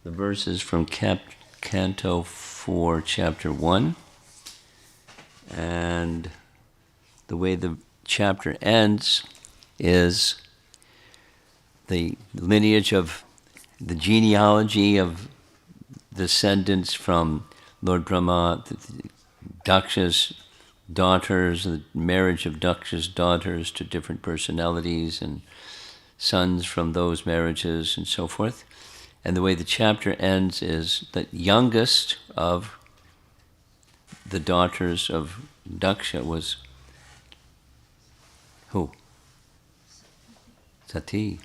The verses from Canto 4, Chapter 1. And the way the chapter ends is the lineage of the genealogy of descendants from Lord Brahma, Daksha's daughters, the marriage of Daksha's daughters to different personalities and sons from those marriages and so forth. And the way the chapter ends is the youngest of the daughters of Daksha was who? Sati.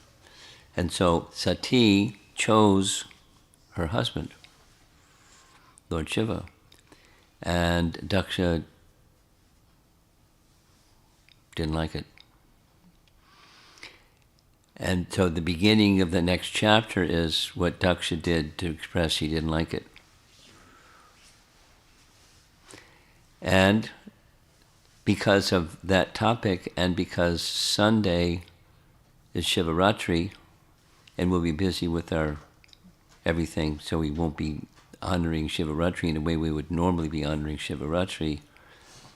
And so Sati chose her husband, Lord Shiva. And Daksha didn't like it. And so the beginning of the next chapter is what Daksha did to express he didn't like it. And because of that topic, and because Sunday is Sivaratri, and we'll be busy with our everything, so we won't be honoring Shivaratri in the way we would normally be honoring Shivaratri,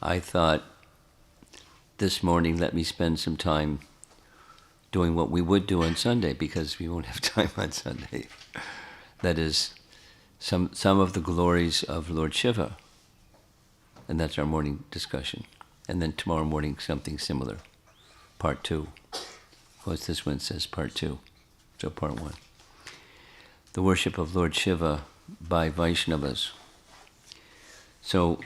I thought this morning let me spend some time doing what we would do on Sunday, because we won't have time on Sunday. That is, some of the glories of Lord Shiva. And that's our morning discussion. And then tomorrow morning, something similar. Part 2. Of course, this one says part 2. So part 1. The worship of Lord Shiva by Vaishnavas. So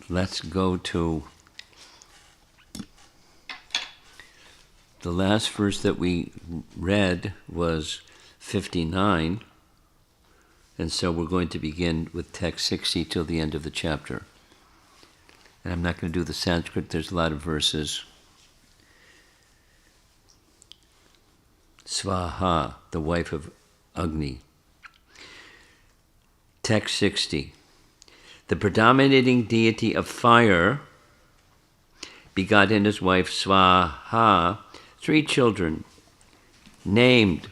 let's go to the last verse that we read was 59. And so we're going to begin with text 60 till the end of the chapter. And I'm not going to do the Sanskrit, there's a lot of verses. Svaha, the wife of Agni. Text 60. The predominating deity of fire begot in his wife Svaha 3 children, named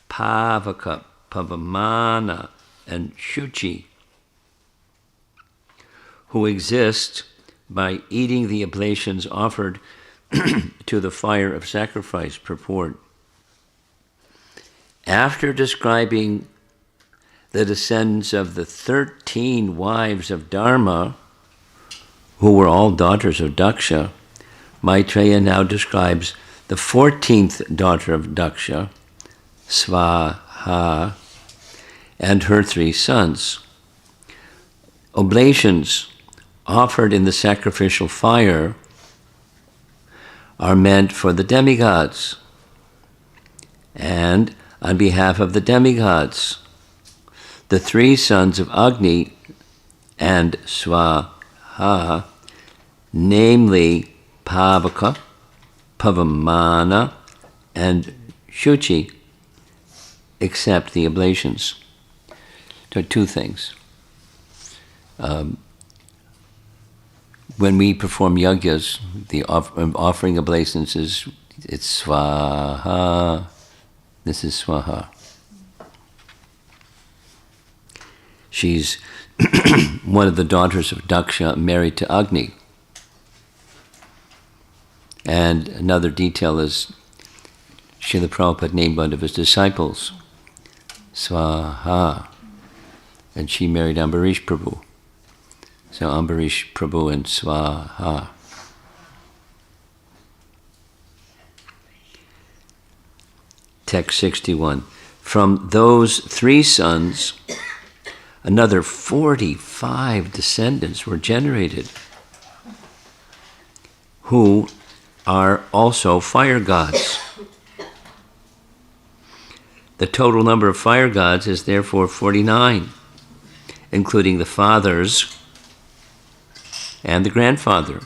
Pavaka, Pavamana, and Shuchi, who exist by eating the oblations offered to the fire of sacrifice. Purport. After describing the descendants of the 13 wives of Dharma, who were all daughters of Daksha, Maitreya now describes the 14th daughter of Daksha, Svaha, and her 3 sons. Oblations offered in the sacrificial fire are meant for the demigods, and on behalf of the demigods, the 3 sons of Agni and Svaha, namely Pavaka, Pavamana, and Shuchi, accept the oblations. So 2 things. When we perform yajnas, the offering oblations it's Svaha. This is Svaha. She's one of the daughters of Daksha married to Agni. And another detail is Srila Prabhupada named one of his disciples Svaha, and she married Ambarish Prabhu. So Ambarish Prabhu and Svaha. Text 61. From those 3 sons, another 45 descendants were generated, who are also fire gods. The total number of fire gods is therefore 49, including the fathers and the grandfather.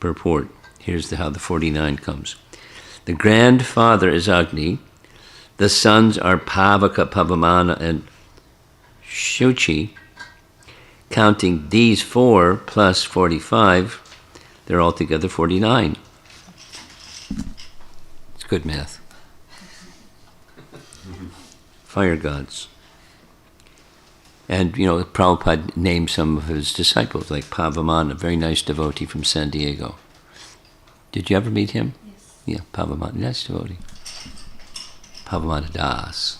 Purport. Here's how the 49 comes. The grandfather is Agni. The sons are Pavaka, Pavamana, and Shuchi. Counting these 4 plus 45, they're altogether 49. It's good math. fire gods. And, Prabhupada named some of his disciples, like Pavamana, a very nice devotee from San Diego. Did you ever meet him? Yes. Yeah, Pavamana, nice devotee. Pavamana Das.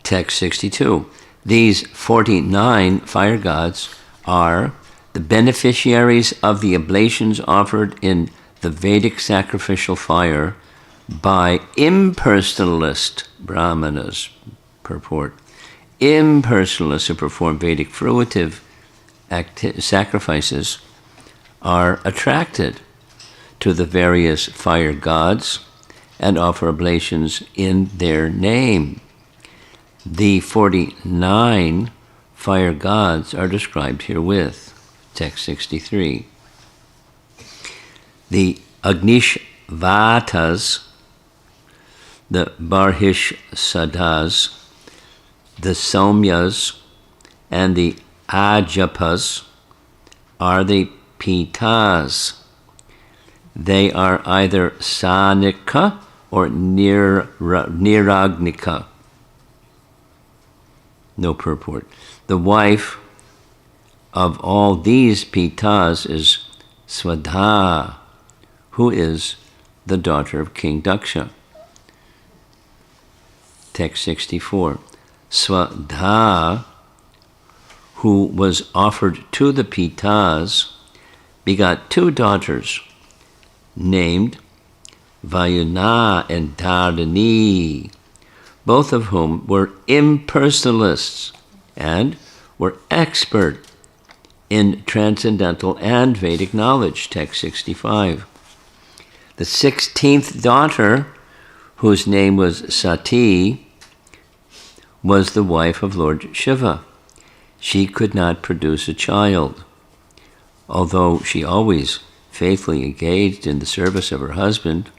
Text 62. These 49 fire gods are the beneficiaries of the oblations offered in the Vedic sacrificial fire by impersonalist brahmanas, purport. Impersonalists who perform Vedic fruitive sacrifices are attracted to the various fire gods and offer oblations in their name. The 49 fire gods are described herewith. Text 63. The Agnishvatas, the Barhishsadas, the Somyas, and the Ajapas are the Pitas. They are either Sanika or Niragnika. No purport. The wife of all these Pitas is Swadha, who is the daughter of King Daksha. Text 64. Swadha, who was offered to the Pitas, begot two daughters named Vayuna and Dharini, both of whom were impersonalists and were expert in transcendental and Vedic knowledge. Text 65. The 16th daughter, whose name was Sati, was the wife of Lord Shiva. She could not produce a child, although she always faithfully engaged in the service of her husband,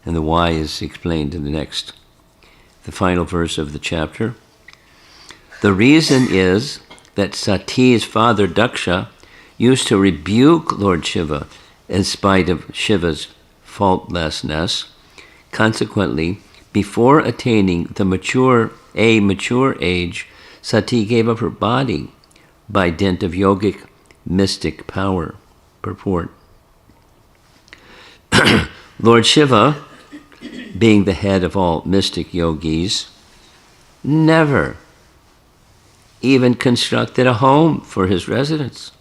and the why is explained in the final verse of the chapter. The reason is that Sati's father Daksha used to rebuke Lord Shiva in spite of Shiva's faultlessness. Consequently, before attaining a mature age, Sati gave up her body by dint of yogic mystic power. Purport. Lord Shiva, being the head of all mystic yogis, never even constructed a home for his residence.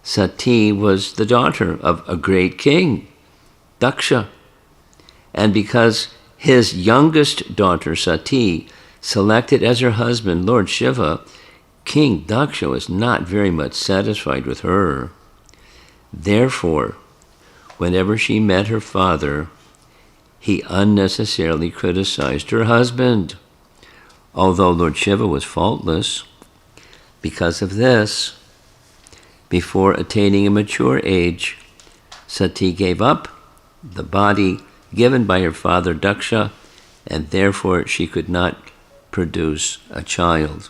Sati was the daughter of a great king, Daksha, and because his youngest daughter, Sati, selected as her husband Lord Shiva, King Daksha was not very much satisfied with her. Therefore, whenever she met her father, he unnecessarily criticized her husband, although Lord Shiva was faultless. Because of this, before attaining a mature age, Sati gave up the body given by her father Daksha, and therefore she could not produce a child.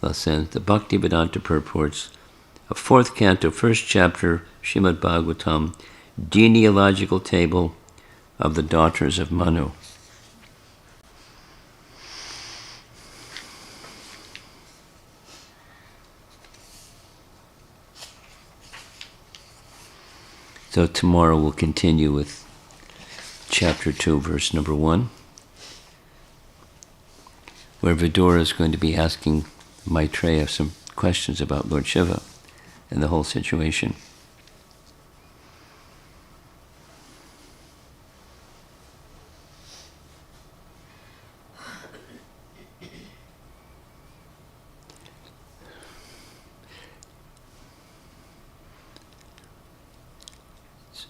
Thus ends the Bhaktivedanta Purports of 4th Canto, 1st Chapter, Srimad Bhagavatam, genealogical table of the daughters of Manu. So tomorrow we'll continue with chapter 2, verse number 1, where Vidura is going to be asking Maitreya some questions about Lord Shiva and the whole situation.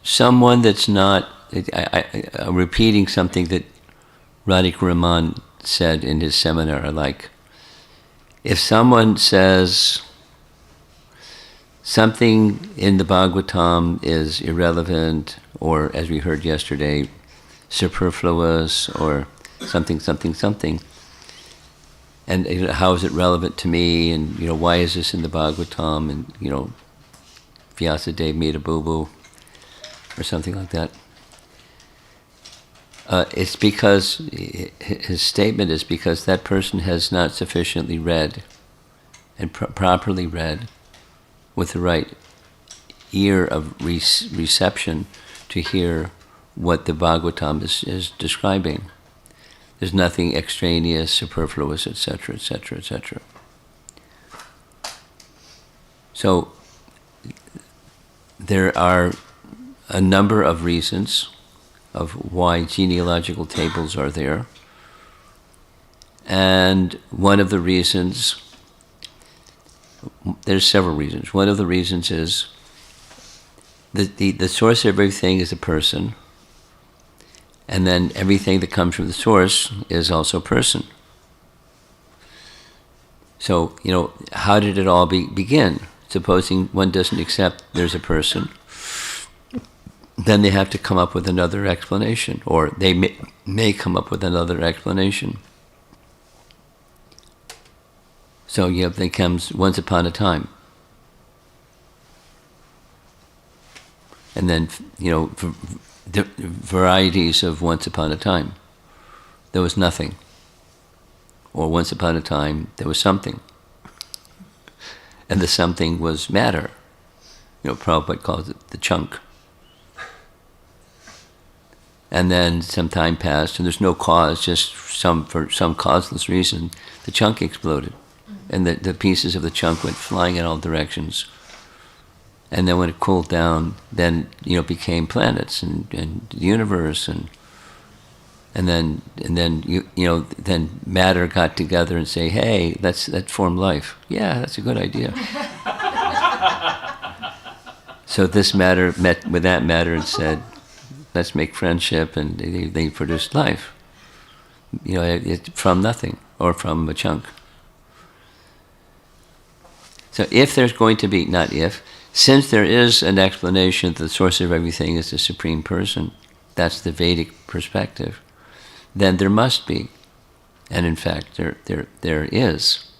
Someone that's not, I'm repeating something that Radhika Raman said in his seminar, like, if someone says something in the Bhagavatam is irrelevant, or as we heard yesterday, superfluous, or something, and how is it relevant to me, and why is this in the Bhagavatam, and Vyasadeva made a boo-boo. or something like that. It's because, his statement is because that person has not sufficiently read and properly read with the right ear of reception to hear what the Bhagavatam is describing. There's nothing extraneous, superfluous, etc., etc., etc. So there are a number of reasons of why genealogical tables are there. And one of the reasons, there's several reasons. One of the reasons is that the source of everything is a person, and then everything that comes from the source is also a person. So, how did it all begin? Supposing one doesn't accept there's a person, then they have to come up with another explanation, or they may come up with another explanation. So they comes once upon a time. And then, the varieties of once upon a time. There was nothing. Or once upon a time, there was something. And the something was matter. Prabhupada calls it the chunk. And then some time passed, and there's no cause, just for some causeless reason, the chunk exploded. And the pieces of the chunk went flying in all directions. And then when it cooled down, then became planets and the universe, and then then matter got together and say, hey, that formed life. Yeah, that's a good idea. So this matter met with that matter and said, let's make friendship, and they produced life. From nothing, or from a chunk. So if there's going to be, not if, since there is an explanation that the source of everything is the Supreme Person, that's the Vedic perspective, then there must be, and in fact there is,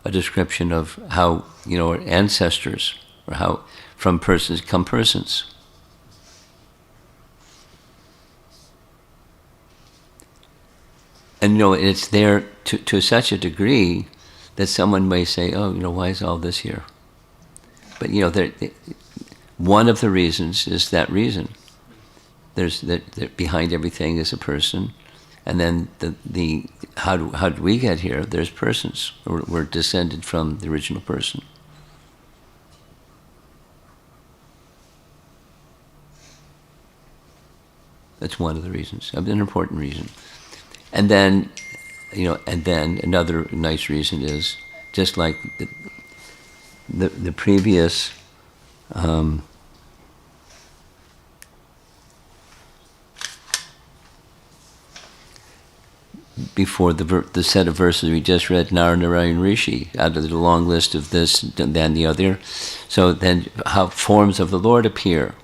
a description of how, our ancestors, or how from persons come persons. And it's there to such a degree that someone may say, oh, why is all this here? But one of the reasons is that reason. There's that behind everything is a person, and then the how did we get here? There's persons. We're descended from the original person. That's one of the reasons, an important reason. And then, another nice reason is just like the previous before the set of verses we just read, Narayan Rishi, out of the long list of this, then the other. So then how forms of the Lord appear.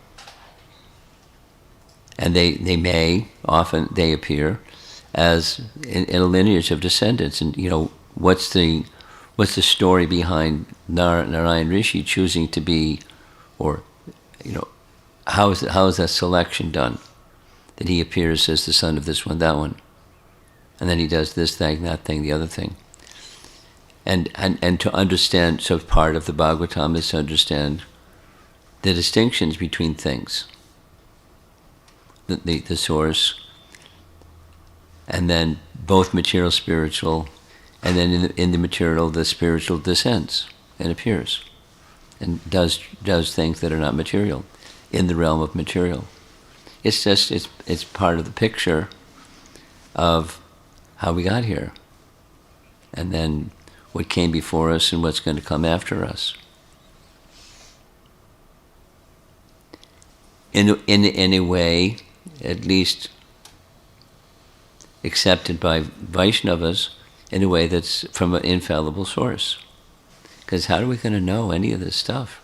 And they may, often they appear as in a lineage of descendants. And what's the story behind Narayan Rishi choosing to be, or how is that selection done? That he appears as the son of this one, that one, and then he does this thing, that thing, the other thing. And to understand, so part of the Bhagavatam is to understand the distinctions between things, the source, and then both material, spiritual, and then in the material, the spiritual descends and appears, and does things that are not material, in the realm of material. It's just it's part of the picture of how we got here, and then what came before us and what's going to come after us. In a way, at least accepted by Vaishnavas, in a way that's from an infallible source. Because how are we going to know any of this stuff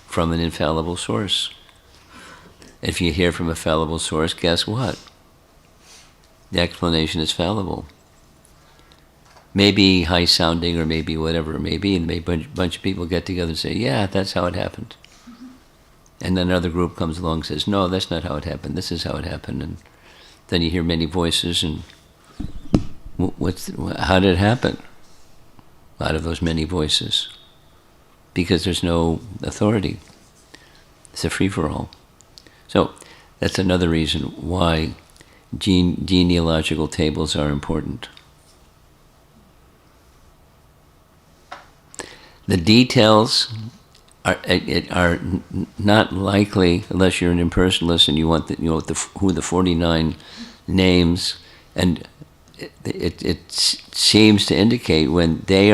from an infallible source? If you hear from a fallible source, guess what? The explanation is fallible. Maybe high-sounding, or maybe whatever it may be, and maybe a bunch of people get together and say, yeah, that's how it happened. And then another group comes along and says, no, that's not how it happened. This is how it happened. And then you hear many voices, and how did it happen? Out of those many voices. Because there's no authority. It's a free-for-all. So that's another reason why genealogical tables are important. The details are not likely, unless you're an impersonalist and you want who the 49 names, and it seems to indicate when the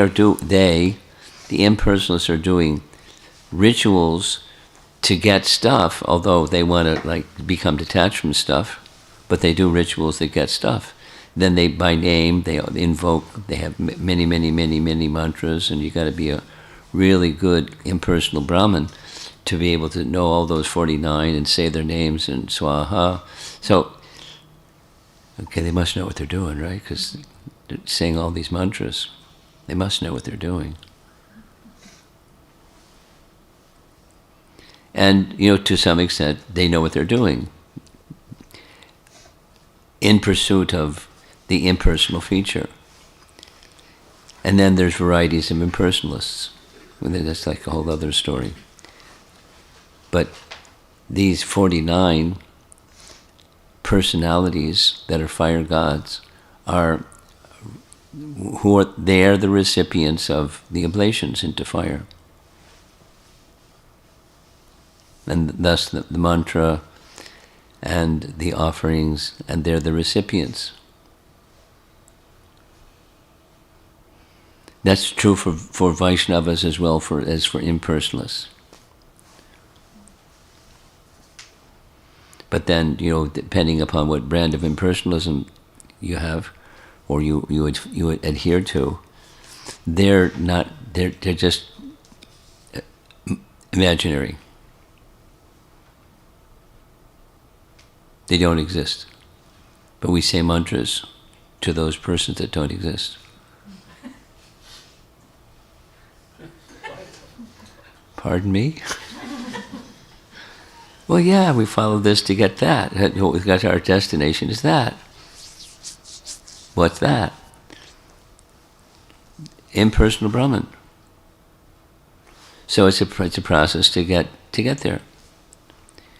impersonalists are doing rituals to get stuff, although they want to become detached from stuff, but they do rituals that get stuff. Then they, by name, they invoke. They have many mantras, and you got to be a really good impersonal Brahmin to be able to know all those 49 and say their names and swaha. So, okay, they must know what they're doing, right? Because they're saying all these mantras. They must know what they're doing. And, to some extent, they know what they're doing in pursuit of the impersonal feature. And then there's varieties of impersonalists. That's like a whole other story. But these 49 personalities that are fire gods are the recipients of the oblations into fire. And thus the mantra and the offerings, and they're the recipients. That's true for Vaishnavas as well as for impersonalists. But then, depending upon what brand of impersonalism you have, or you adhere to, they're just imaginary. They don't exist. But we say mantras to those persons that don't exist. Pardon me? Well, yeah, we follow this to get that. What we've got, our destination is that. What's that? Impersonal Brahman. So it's a process to get there.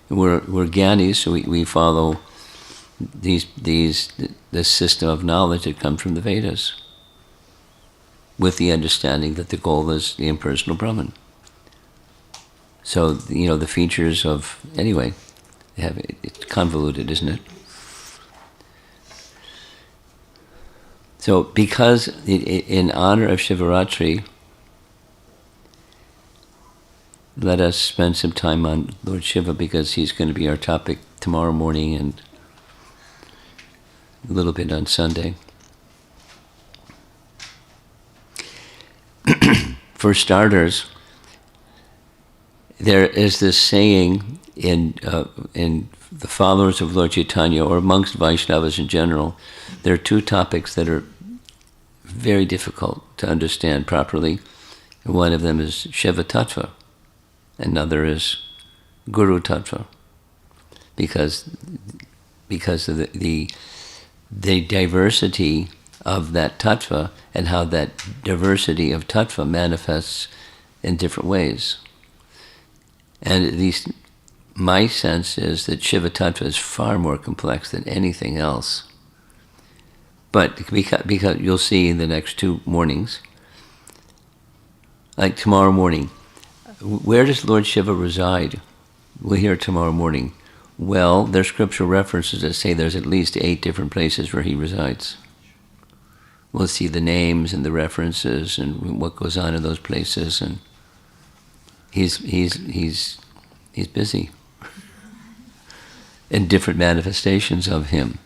We're gyanis, so we follow this system of knowledge that comes from the Vedas, with the understanding that the goal is the impersonal Brahman. So, the features of, anyway, it's convoluted, isn't it? So, because in honor of Shivaratri, let us spend some time on Lord Shiva, because he's going to be our topic tomorrow morning and a little bit on Sunday. For starters, there is this saying in the followers of Lord Chaitanya, or amongst Vaishnavas in general, there are two topics that are very difficult to understand properly. And one of them is Shiva Tattva, another is Guru Tattva, because of the diversity of that Tattva and how that diversity of Tattva manifests in different ways. And at least my sense is that Shiva Tattva is far more complex than anything else. But because you'll see in the next 2 mornings, like tomorrow morning, where does Lord Shiva reside? We'll hear tomorrow morning. Well, there's scriptural references that say there's at least 8 different places where he resides. We'll see the names and the references and what goes on in those places, and he's busy in different manifestations of him.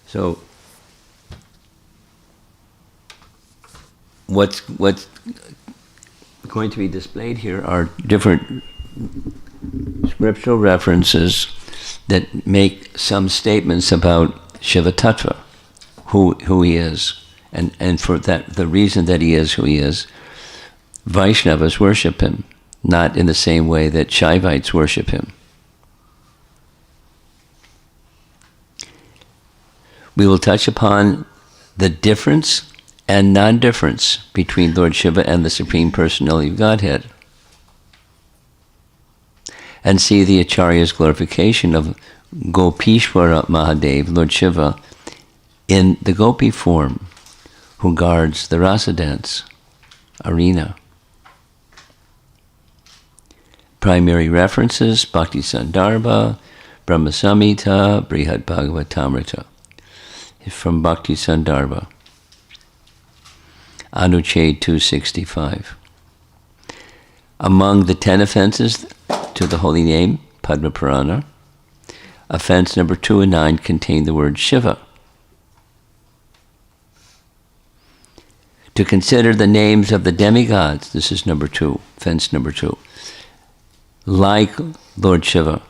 So what's going to be displayed here are different scriptural references that make some statements about Shiva Tattva, who he is, and for that the reason that he is who he is, Vaishnavas worship him, not in the same way that Shaivites worship him. We will touch upon the difference and non-difference between Lord Shiva and the Supreme Personality of Godhead, and see the Acharya's glorification of Gopishwara Mahadev, Lord Shiva, in the Gopi form, who guards the rasa dance arena. Primary references: Bhakti Sandarbha, Brahma Samhita, Brihad Bhagavatamrita. From Bhakti Sandarbha, Anuched 265. Among the 10 offenses to the holy name, Padma Purana, offense number 2 and 9 contain the word Shiva. To consider the names of the demigods, this is number 2, offense number 2, like Lord Shiva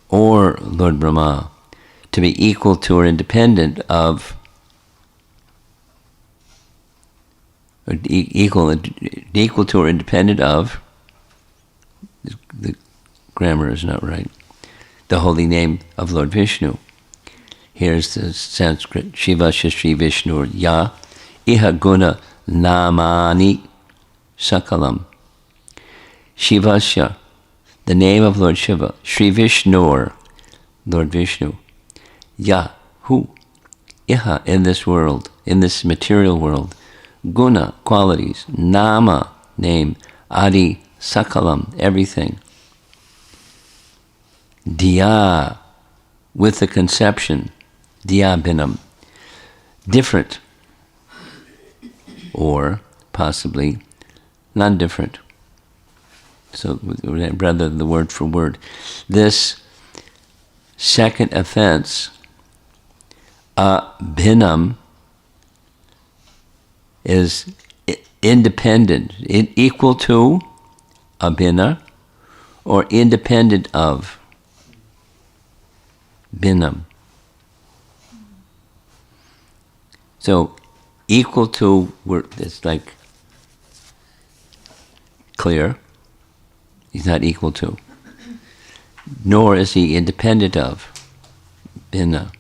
or Lord Brahma, to be equal to or independent of, or equal to or independent of, the grammar is not right, the holy name of Lord Vishnu. Here's the Sanskrit: Shiva Shri Vishnu Ya Iha Guna Namani Sakalam. Shivasya, the name of Lord Shiva, Shri Vishnu, Lord Vishnu, Ya, who, Iha, in this world, in this material world, Guna, qualities, Nama, name, Adi, Sakalam, everything, Diya, with the conception, Diya Binam, different, or possibly non-different. So rather than the word for word. This second offense, Bhinam, is independent, equal to abhina, or independent of Bhinam. So equal to, it's like clear, he's not equal to, nor is he independent of Bhinna.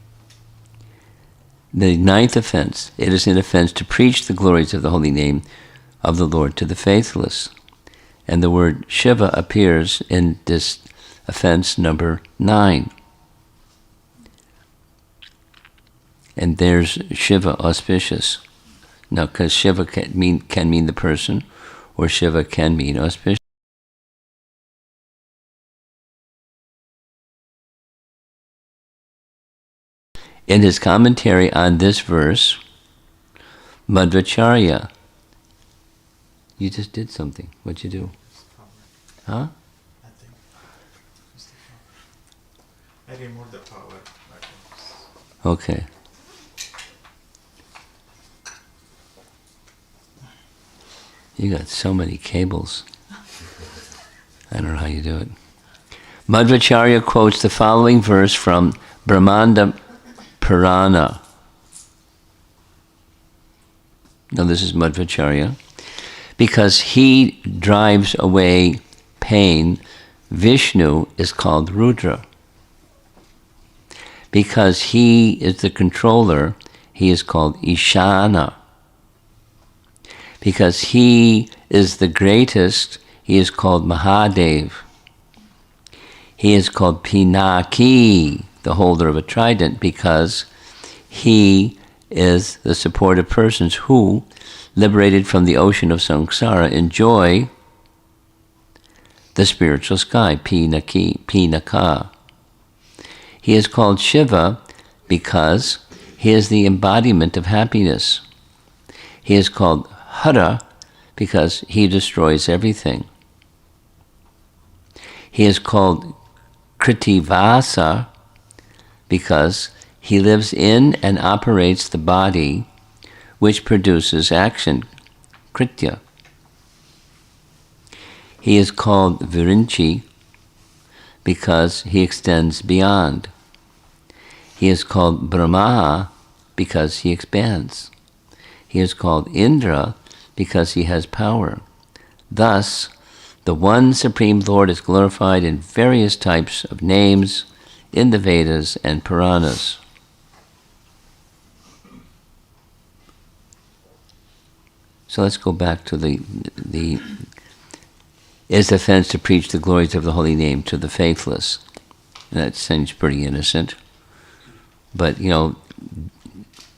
The 9th offense, it is an offense to preach the glories of the holy name of the Lord to the faithless. And the word Shiva appears in this offense number 9. And there's Shiva, auspicious. Now, because Shiva can mean the person, or Shiva can mean auspicious. In his commentary on this verse, Madhvacharya, you just did something. What'd you do? Huh? Nothing. I removed the power buttons. Okay. You got so many cables. I don't know how you do it. Madhvacharya quotes the following verse from Brahmanda Purana. Now this is Madhvacharya. Because he drives away pain, Vishnu is called Rudra. Because he is the controller, he is called Ishana. Because he is the greatest, he is called Mahadev. He is called Pinaki, the holder of a trident, because he is the support of persons who, liberated from the ocean of samsara, enjoy the spiritual sky, Pinaka. He is called Shiva because he is the embodiment of happiness. He is called Hara because he destroys everything. He is called Kritivasa because he lives in and operates the body which produces action, Kritya. He is called Virinchi because he extends beyond. He is called Brahma because he expands. He is called Indra because he has power. Thus, the one Supreme Lord is glorified in various types of names in the Vedas and Puranas. So let's go back to the is offense to preach the glories of the holy name to the faithless. That seems pretty innocent. But,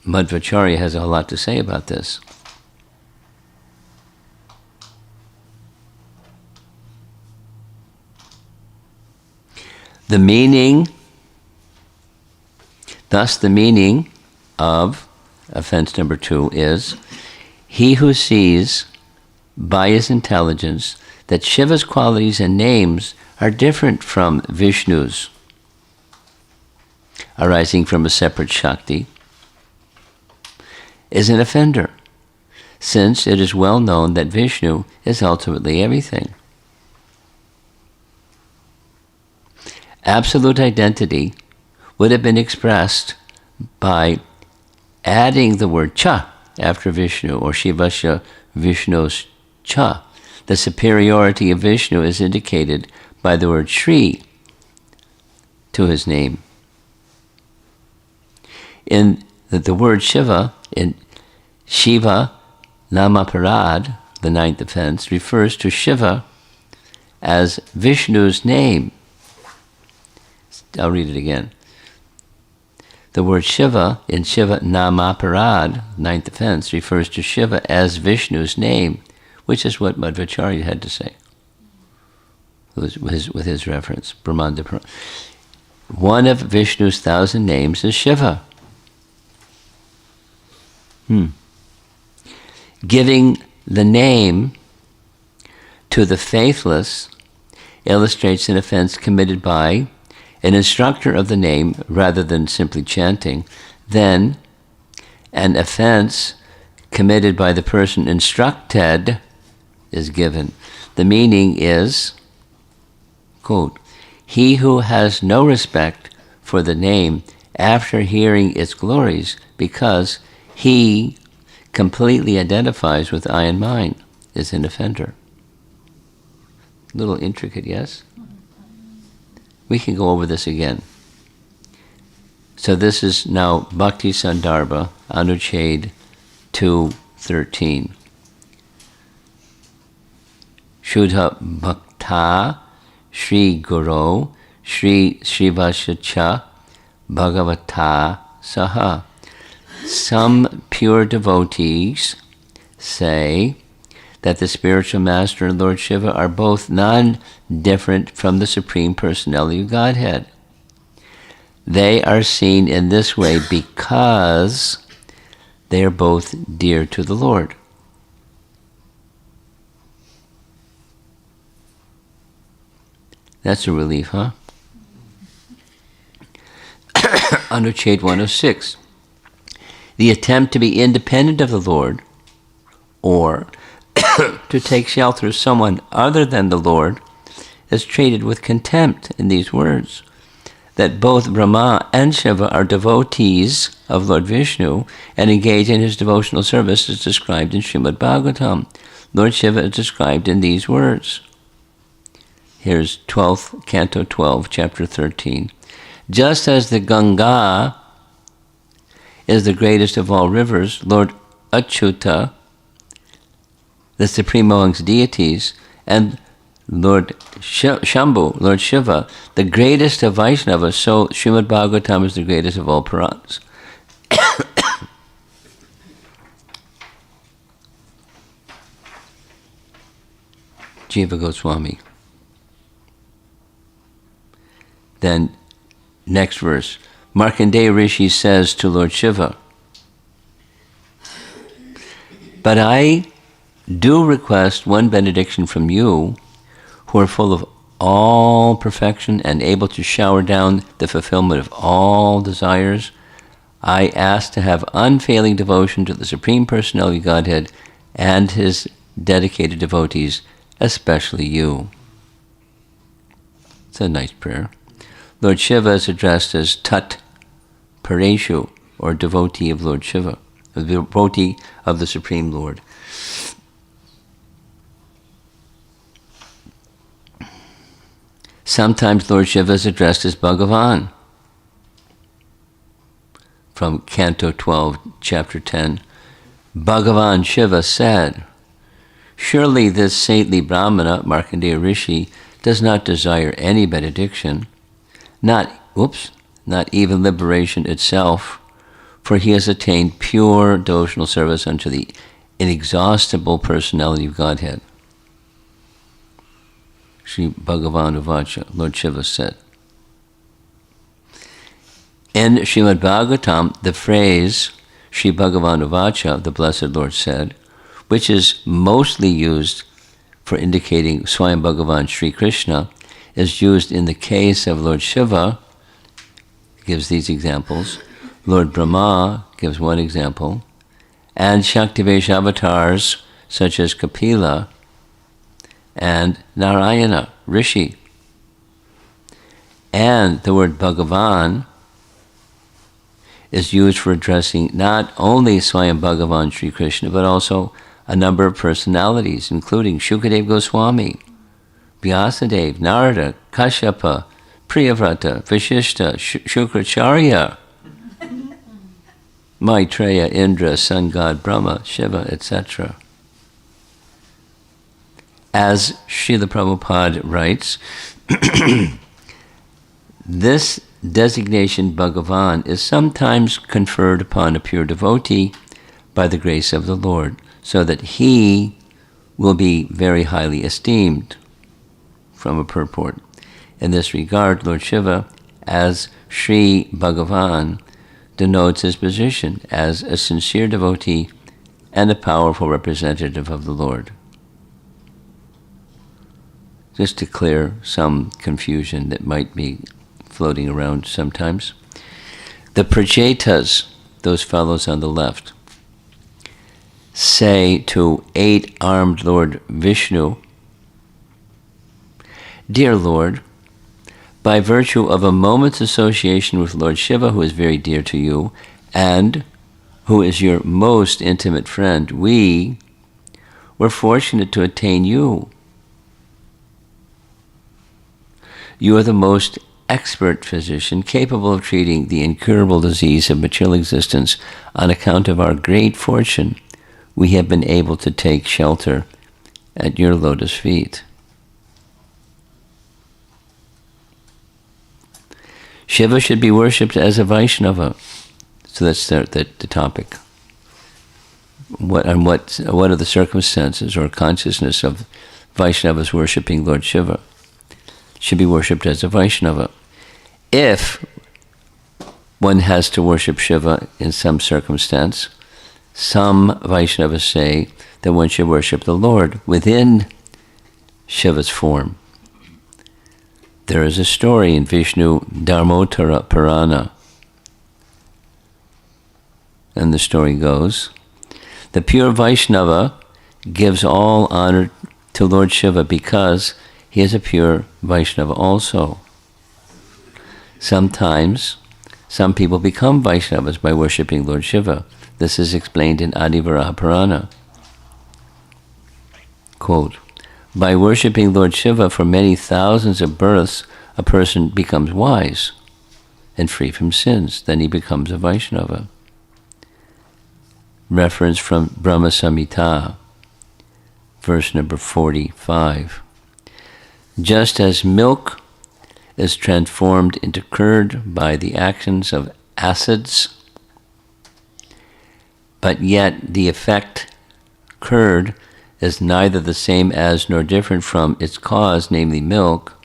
Madhvacharya has a lot to say about this. The meaning of offense number 2 is, he who sees by his intelligence that Shiva's qualities and names are different from Vishnu's, arising from a separate Shakti, is an offender, since it is well known that Vishnu is ultimately everything. Absolute identity would have been expressed by adding the word cha after Vishnu, or Shivasya Vishnu's cha. The superiority of Vishnu is indicated by the word Shri to his name. In the word Shiva, in Shiva Namaparad, the ninth offense, refers to Shiva as Vishnu's name. I'll read it again. The word Shiva in Shiva Namaparad, ninth offense, refers to Shiva as Vishnu's name, which is what Madhvacharya had to say with his reference, Brahmanda Purana. One of Vishnu's 1,000 names is Shiva. Giving the name to the faithless illustrates an offense committed by an instructor of the name rather than simply chanting. Then an offense committed by the person instructed is given. The meaning is, quote, he who has no respect for the name after hearing its glories because he completely identifies with I and mine is an offender. A little intricate, yes? We can go over this again. So this is now Bhakti Sandarbha, Anuchhed 2:13. Shuddha Bhakta Shri Guru Shri Srivasya Bhagavata Saha. Some pure devotees say that the spiritual master and Lord Shiva are both non-different from the Supreme Personality of Godhead. They are seen in this way because they are both dear to the Lord. That's a relief, huh? Anuchhed 106. The attempt to be independent of the Lord, or to take shelter of someone other than the Lord, is treated with contempt in these words, that both Brahma and Shiva are devotees of Lord Vishnu and engage in his devotional service as described in Srimad Bhagavatam. Lord Shiva is described in these words. Here's 12th, Canto 12, Chapter 13. Just as the Ganga is the greatest of all rivers, Lord Achyuta, the supreme amongst deities, and Lord Shambhu, Lord Shiva, the greatest of Vaishnavas, so Srimad Bhagavatam is the greatest of all Puranas. Jiva Goswami. Then, next verse. Markandeya Rishi says to Lord Shiva, but I do request one benediction from you, who are full of all perfection and able to shower down the fulfillment of all desires. I ask to have unfailing devotion to the Supreme Personality of Godhead and his dedicated devotees, especially you. It's a nice prayer. Lord Shiva is addressed as Tat Pareshu, or devotee of Lord Shiva, a devotee of the Supreme Lord. Sometimes Lord Shiva is addressed as Bhagavan. From Canto 12, Chapter 10, Bhagavan Shiva said, "Surely this saintly Brahmana, Markandeya Rishi, does not desire any benediction, not even liberation itself, for he has attained pure devotional service unto the inexhaustible personality of Godhead." Sri Bhagavan Uvacha, Lord Shiva said. In Srimad Bhagavatam, the phrase Sri Bhagavan Uvacha, the Blessed Lord said, which is mostly used for indicating Swayam Bhagavan Sri Krishna, is used in the case of Lord Shiva, gives these examples. Lord Brahma gives one example, and Shaktivesh avatars such as Kapila and Narayana, Rishi. And the word Bhagavan is used for addressing not only Swayam Bhagavan Sri Krishna, but also a number of personalities, including Shukadev Goswami, Vyasadeva, Narada, Kashyapa, Priyavrata, Vashishta, Shukracharya, Maitreya, Indra, sun god Brahma, Shiva, etc. As Srila Prabhupada writes, this designation Bhagavan is sometimes conferred upon a pure devotee by the grace of the Lord, so that he will be very highly esteemed. From a purport. In this regard, Lord Shiva, as Sri Bhagavan, denotes his position as a sincere devotee and a powerful representative of the Lord. Just to clear some confusion that might be floating around sometimes. The Prajetas, those fellows on the left, say to eight-armed Lord Vishnu, "Dear Lord, by virtue of a moment's association with Lord Shiva, who is very dear to you, and who is your most intimate friend, we were fortunate to attain you. You are the most expert physician, capable of treating the incurable disease of material existence. On account of our great fortune, we have been able to take shelter at your lotus feet." Shiva should be worshipped as a Vaishnava. So that's the topic. What are the circumstances or consciousness of Vaishnavas worshipping Lord Shiva? Should be worshipped as a Vaishnava. If one has to worship Shiva in some circumstance, some Vaishnavas say that one should worship the Lord within Shiva's form. There is a story in Vishnu Dharmottara Purana, and the story goes, the pure Vaishnava gives all honor to Lord Shiva because he is a pure Vaishnava also. Sometimes, some people become Vaishnavas by worshipping Lord Shiva. This is explained in Adivaraha Purana. Quote, by worshipping Lord Shiva for many thousands of births, a person becomes wise and free from sins. Then he becomes a Vaishnava. Reference from Brahma Samhita, verse number 45. Just as milk is transformed into curd by the actions of acids, but yet the effect curd is neither the same as nor different from its cause, namely milk,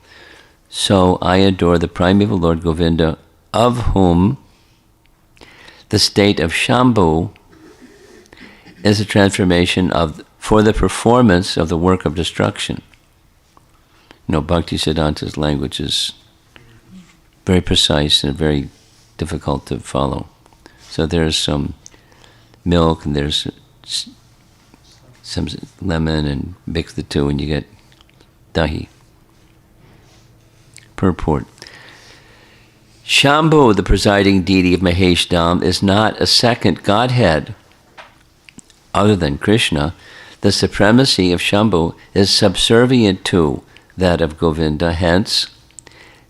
so I adore the primeval Lord Govinda, of whom the state of Shambhu is a transformation for the performance of the work of destruction. You know, Bhaktisiddhanta's language is very precise and very difficult to follow. So there's some milk and there's some lemon, and mix the two and you get dahi. Purport. Shambhu, the presiding deity of Mahesh Dham, is not a second Godhead other than Krishna. The supremacy of Shambhu is subservient to that of Govinda. Hence,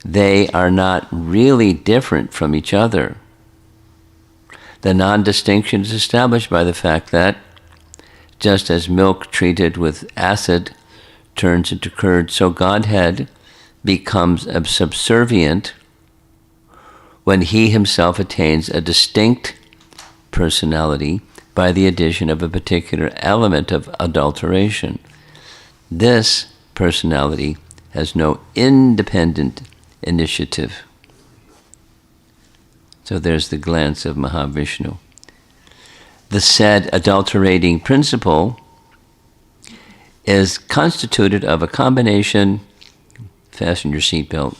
they are not really different from each other. The non-distinction is established by the fact that just as milk treated with acid turns into curd, so Godhead becomes subservient when he himself attains a distinct personality by the addition of a particular element of adulteration. This personality has no independent initiative. So there's the glance of Mahavishnu. The said adulterating principle is constituted of a combination, fasten your seatbelt,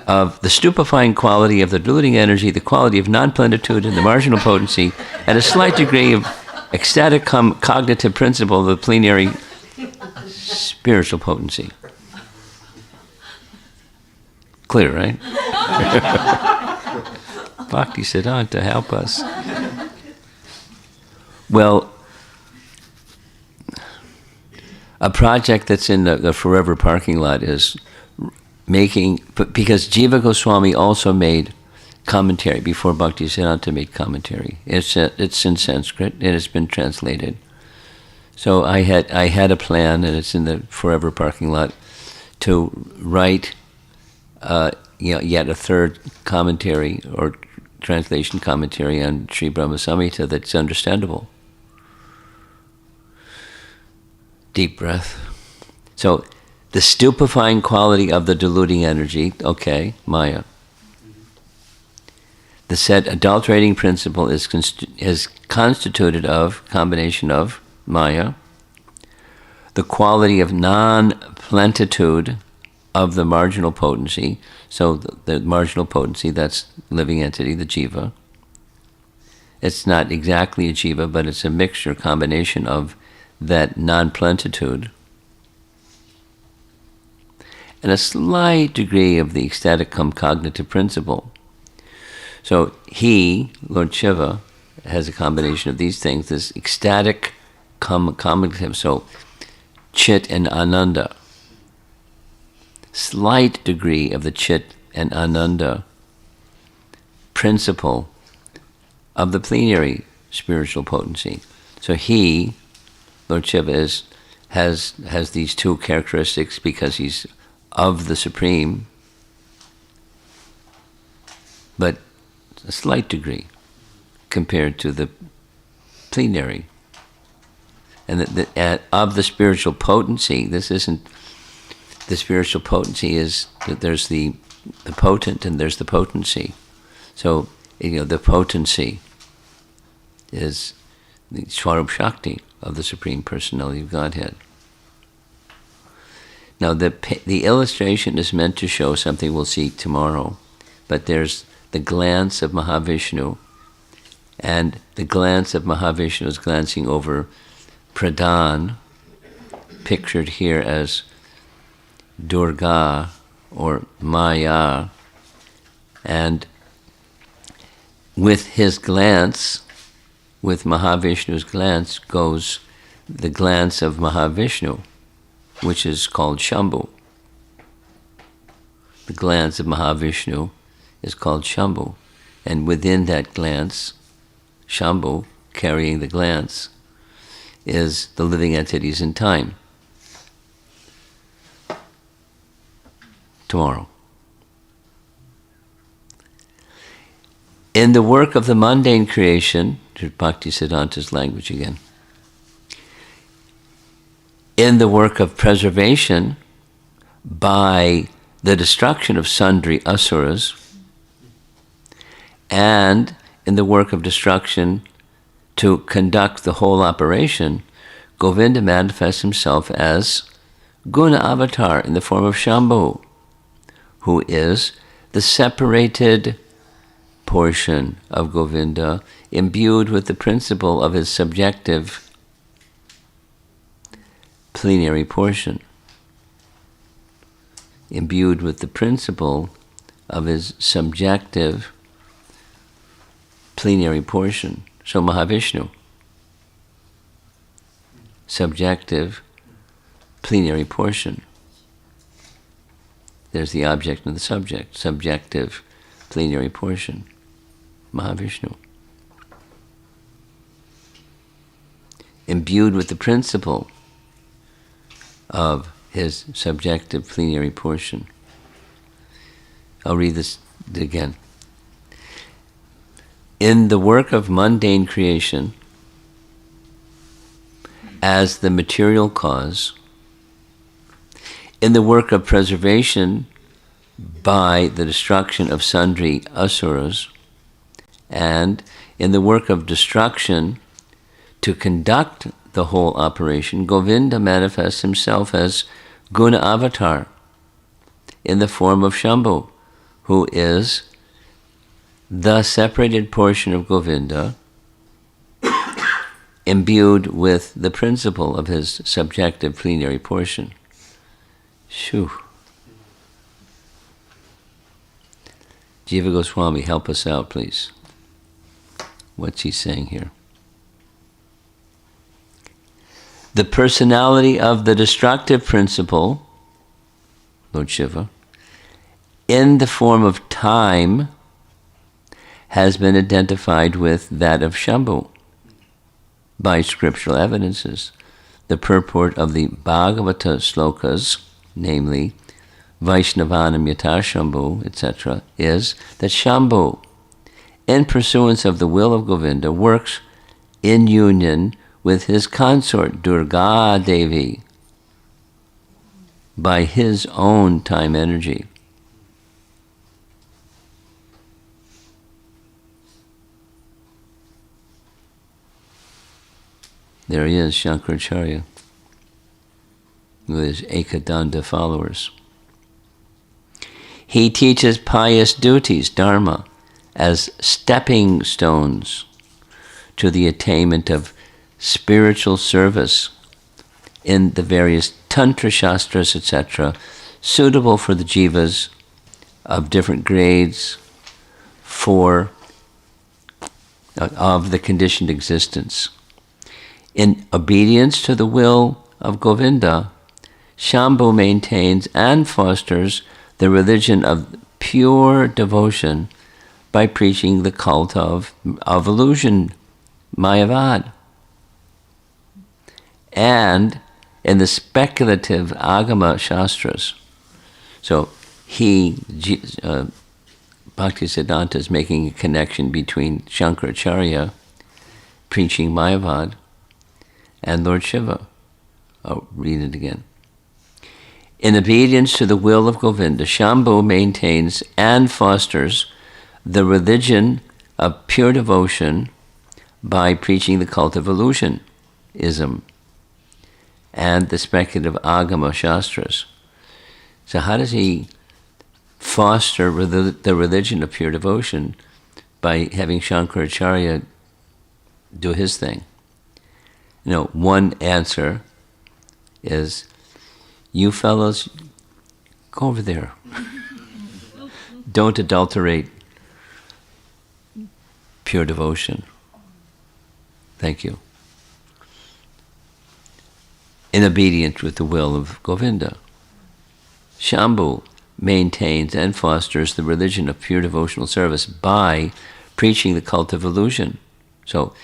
of the stupefying quality of the diluting energy, the quality of non-plenitude and the marginal potency, and a slight degree of ecstatic cognitive principle of the plenary spiritual potency. Clear, right? Bhakti Siddhanta, help us. Well, a project that's in the Forever parking lot is making, because Jiva Goswami also made commentary before Bhakti Siddhanta made commentary. It's in Sanskrit and it's been translated. So I had a plan, and it's in the Forever parking lot, to write yet a third commentary or translation commentary on Sri Brahma Samhita that's understandable. Deep breath. So the stupefying quality of the diluting energy, okay, Maya. The said adulterating principle is constituted of combination of Maya, the quality of non-plenitude of the marginal potency. So the marginal potency, that's living entity, the jiva. It's not exactly a jiva, but it's a mixture, combination of that non-plenitude and a slight degree of the ecstatic cognitive principle. So he, Lord Shiva, has a combination of these things, this ecstatic cognitive, so chit and ananda. Slight degree of the chit and ananda principle of the plenary spiritual potency. So he, Lord Shiva, has these two characteristics because he's of the Supreme, but a slight degree compared to the plenary. And of the spiritual potency, this isn't, the spiritual potency is that there's the potent and there's the potency. So, the potency is the Swarup Shakti of the Supreme Personality of Godhead. Now, the illustration is meant to show something we'll see tomorrow, but there's the glance of Mahavishnu, and the glance of Mahavishnu is glancing over Pradhan, pictured here as Durga or Maya, and with his glance, with Mahavishnu's glance, goes the glance of Mahavishnu, which is called Shambhu. The glance of Mahavishnu is called Shambhu, and within that glance, Shambhu, carrying the glance, is the living entities in time. Tomorrow. In the work of the mundane creation, to Bhakti Siddhanta's language again, in the work of preservation by the destruction of sundry asuras, and in the work of destruction to conduct the whole operation, Govinda manifests himself as Guna Avatar in the form of Shambhu, who is the separated portion of Govinda imbued with the principle of his subjective plenary portion. Imbued with the principle of his subjective plenary portion. So Mahavishnu, subjective plenary portion. There's the object and the subject, subjective plenary portion, Mahavishnu. Imbued with the principle of his subjective plenary portion. I'll read this again. In the work of mundane creation, as the material cause, in the work of preservation by the destruction of sundry asuras, and in the work of destruction to conduct the whole operation, Govinda manifests himself as Guna Avatar in the form of Shambhu, who is the separated portion of Govinda imbued with the principle of his subjective plenary portion. Shoo. Jiva Goswami, help us out, please. What's he saying here? The personality of the destructive principle, Lord Shiva, in the form of time, has been identified with that of Shambhu by scriptural evidences. The purport of the Bhagavata slokas, namely Vaishnavanam Yata Shambhu, etc., is that Shambhu, in pursuance of the will of Govinda, works in union with his consort Durga Devi by his own time energy. There he is, Shankaracharya, with his Ekadanda followers. He teaches pious duties, dharma, as stepping stones to the attainment of spiritual service in the various tantra shastras, etc., suitable for the jivas of different grades of the conditioned existence. In obedience to the will of Govinda, Shambhu maintains and fosters the religion of pure devotion by preaching the cult of illusion, Mayavad. And in the speculative Agama Shastras. So Bhaktisiddhanta is making a connection between Shankaracharya preaching Mayavad and Lord Shiva. I'll read it again. In obedience to the will of Govinda, Shambhu maintains and fosters the religion of pure devotion by preaching the cult of illusionism and the speculative Agama Shastras. So how does he foster the religion of pure devotion? By having Shankaracharya do his thing. One answer is, you fellows, go over there. Don't adulterate pure devotion. Thank you. In obedience with the will of Govinda, Shambhu maintains and fosters the religion of pure devotional service by preaching the cult of illusion. So,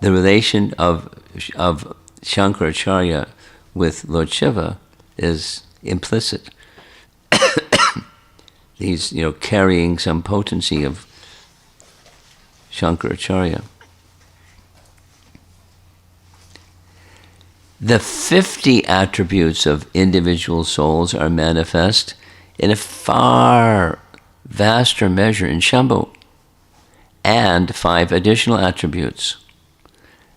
the relation of Shankaracharya with Lord Shiva is implicit. He's, carrying some potency of Shankaracharya. The 50 attributes of individual souls are manifest in a far vaster measure in Shambhu, and 5 additional attributes,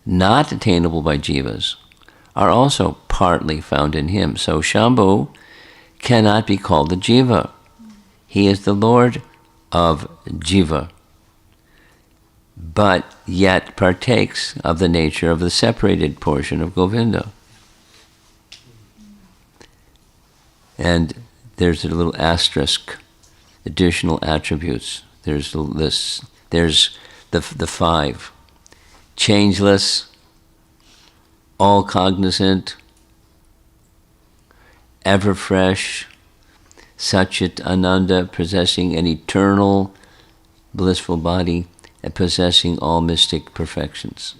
not attainable by jivas, are also partly found in him. So Shambhu cannot be called a jiva. He is the Lord of jiva, but yet partakes of the nature of the separated portion of Govinda. And there's a little asterisk, additional attributes. There's the list. There's the 5. Changeless, all cognizant, ever fresh, Satchit Ananda, possessing an eternal blissful body and possessing all mystic perfections.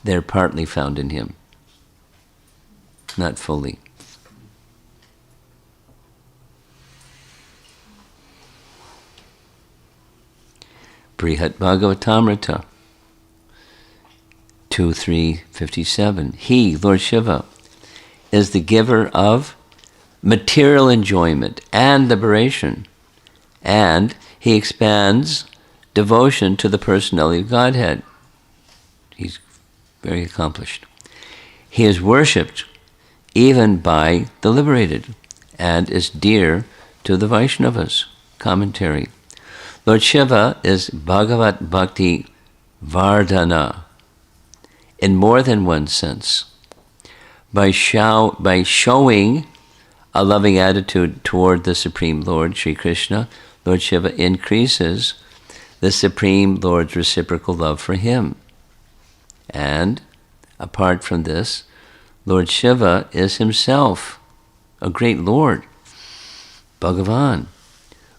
They're partly found in him, not fully. Brihat Bhagavatamrita 2.3.57. He, Lord Shiva, is the giver of material enjoyment and liberation, and he expands devotion to the personality of Godhead. He's very accomplished. He is worshipped even by the liberated and is dear to the Vaishnavas. Commentary. Lord Shiva is Bhagavat Bhakti Vardhana in more than one sense. By showing a loving attitude toward the Supreme Lord, Sri Krishna, Lord Shiva increases the Supreme Lord's reciprocal love for him. And apart from this, Lord Shiva is himself a great Lord, Bhagavan,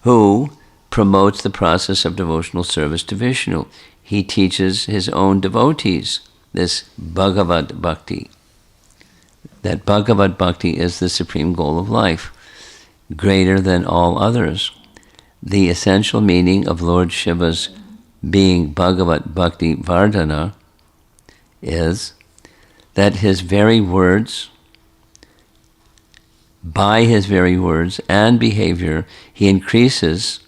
who promotes the process of devotional service to Vishnu. He teaches his own devotees this Bhagavad Bhakti. That Bhagavad Bhakti is the supreme goal of life, greater than all others. The essential meaning of Lord Shiva's being Bhagavad Bhakti Vardhana is that his very words, by his very words and behavior, he increases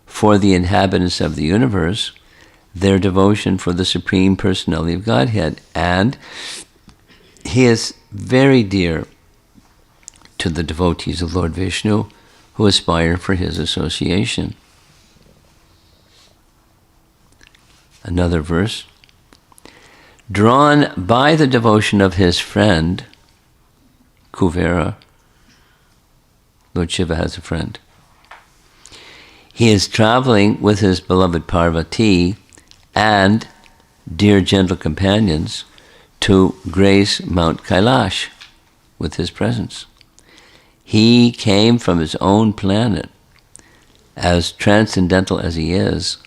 for the inhabitants of the universe their devotion for the Supreme Personality of Godhead. And he is very dear to the devotees of Lord Vishnu who aspire for his association. Another verse. Drawn by the devotion of his friend, Kuvera, Lord Shiva has a friend. He is traveling with his beloved Parvati and dear gentle companions to grace Mount Kailash with his presence. He came from his own planet, as transcendental as he is,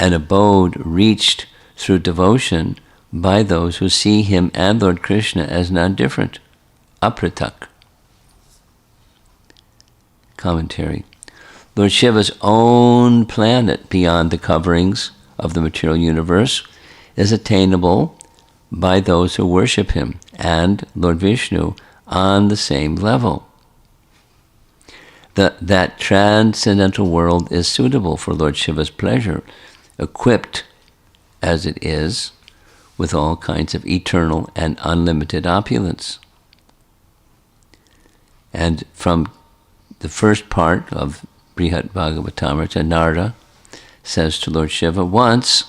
an abode reached through devotion by those who see him and Lord Krishna as non-different, apratak. Commentary. Lord Shiva's own planet beyond the coverings of the material universe is attainable by those who worship him and Lord Vishnu on the same level. That transcendental world is suitable for Lord Shiva's pleasure, equipped as it is with all kinds of eternal and unlimited opulence. And from the first part of Brihat Bhagavatamrita, Narada says to Lord Shiva, once,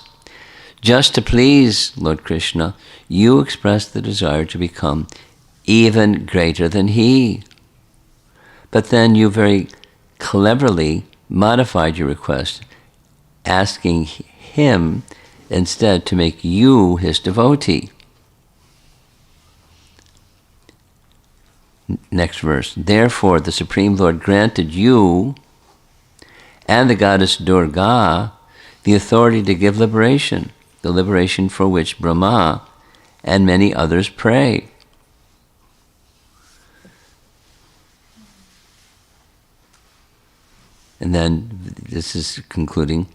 just to please Lord Krishna, you expressed the desire to become even greater than he. But then you very cleverly modified your request, asking him instead to make you his devotee. Next verse. Therefore, the Supreme Lord granted you and the goddess Durga the authority to give liberation, the liberation for which Brahma and many others pray. And then this is concluding,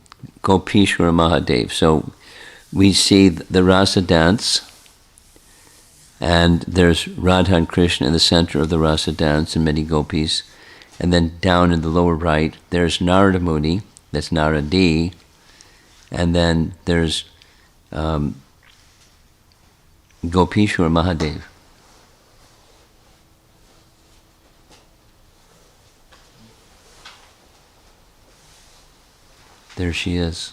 Gopishwara Mahadev. So we see the rasa dance, and there's Radha and Krishna in the center of the rasa dance and many gopis. And then down in the lower right, there's Narada Muni, that's Naradi. And then there's Gopishwara Mahadev. There she is.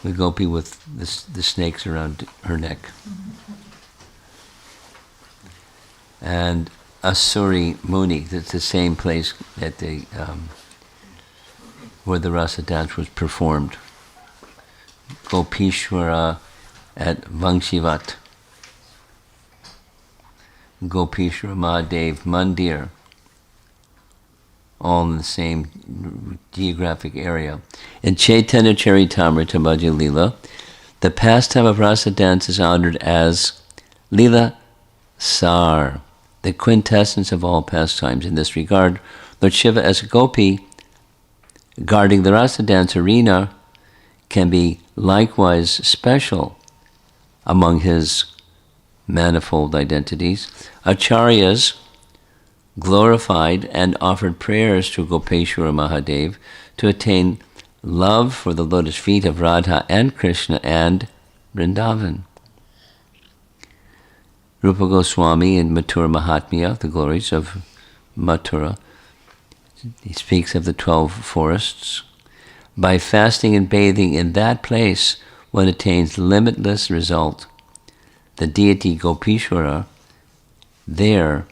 The gopi with the snakes around her neck. And Asuri Muni, that's the same place at the where the rasa dance was performed. Gopishwara at Vangshivat, Gopishwara Mahadev Mandir, all in the same geographic area. In Chaitanya Charitamrita Bhaja Lila, the pastime of rasa dance is honored as Lila Sar, the quintessence of all pastimes. In this regard, Lord Shiva as a gopi, guarding the rasa dance arena, can be likewise special among his manifold identities. Acharyas glorified and offered prayers to Gopeshwara Mahadev to attain love for the lotus feet of Radha and Krishna and Vrindavan. Rupa Goswami in Mathura Mahatmya, the glories of Mathura, he speaks of the 12 forests. By fasting and bathing in that place, one attains limitless result. The deity Gopishwara there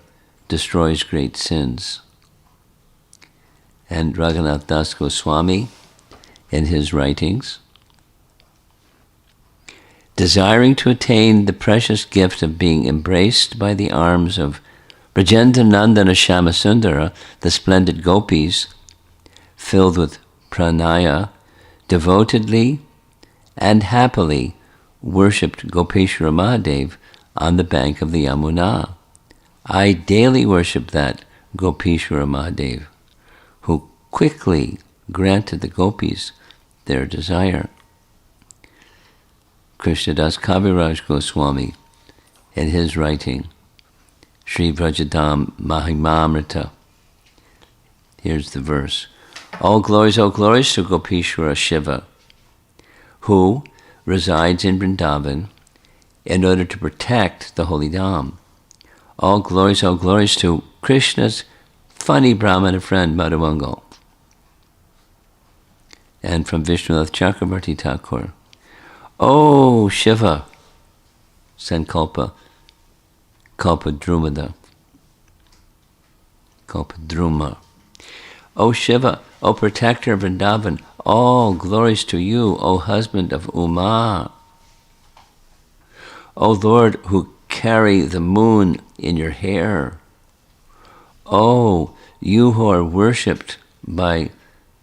destroys great sins. And Raghunath Das Goswami, in his writings, desiring to attain the precious gift of being embraced by the arms of Brajendra Nandana Shyamasundara, the splendid gopis, filled with pranaya, devotedly and happily worshipped Gopeshwara Mahadev on the bank of the Yamuna. I daily worship that Gopeshwara Mahadev, who quickly granted the gopis their desire. Krishnadas Kaviraj Goswami, in his writing, Sri Vrajadam Mahimamrita, here's the verse. All glories to Gopeshwara Shiva, who resides in Vrindavan in order to protect the holy Dham. All glories to Krishna's funny Brahmana friend Madhumangal. And from Vishnunath Chakravarti Thakur, O Shiva, Sankalpa, Kalpadrumada, Kalpadruma. O Shiva, O protector of Vrindavan, all glories to you, O husband of Uma. O Lord, who carry the moon in your hair. O you who are worshipped by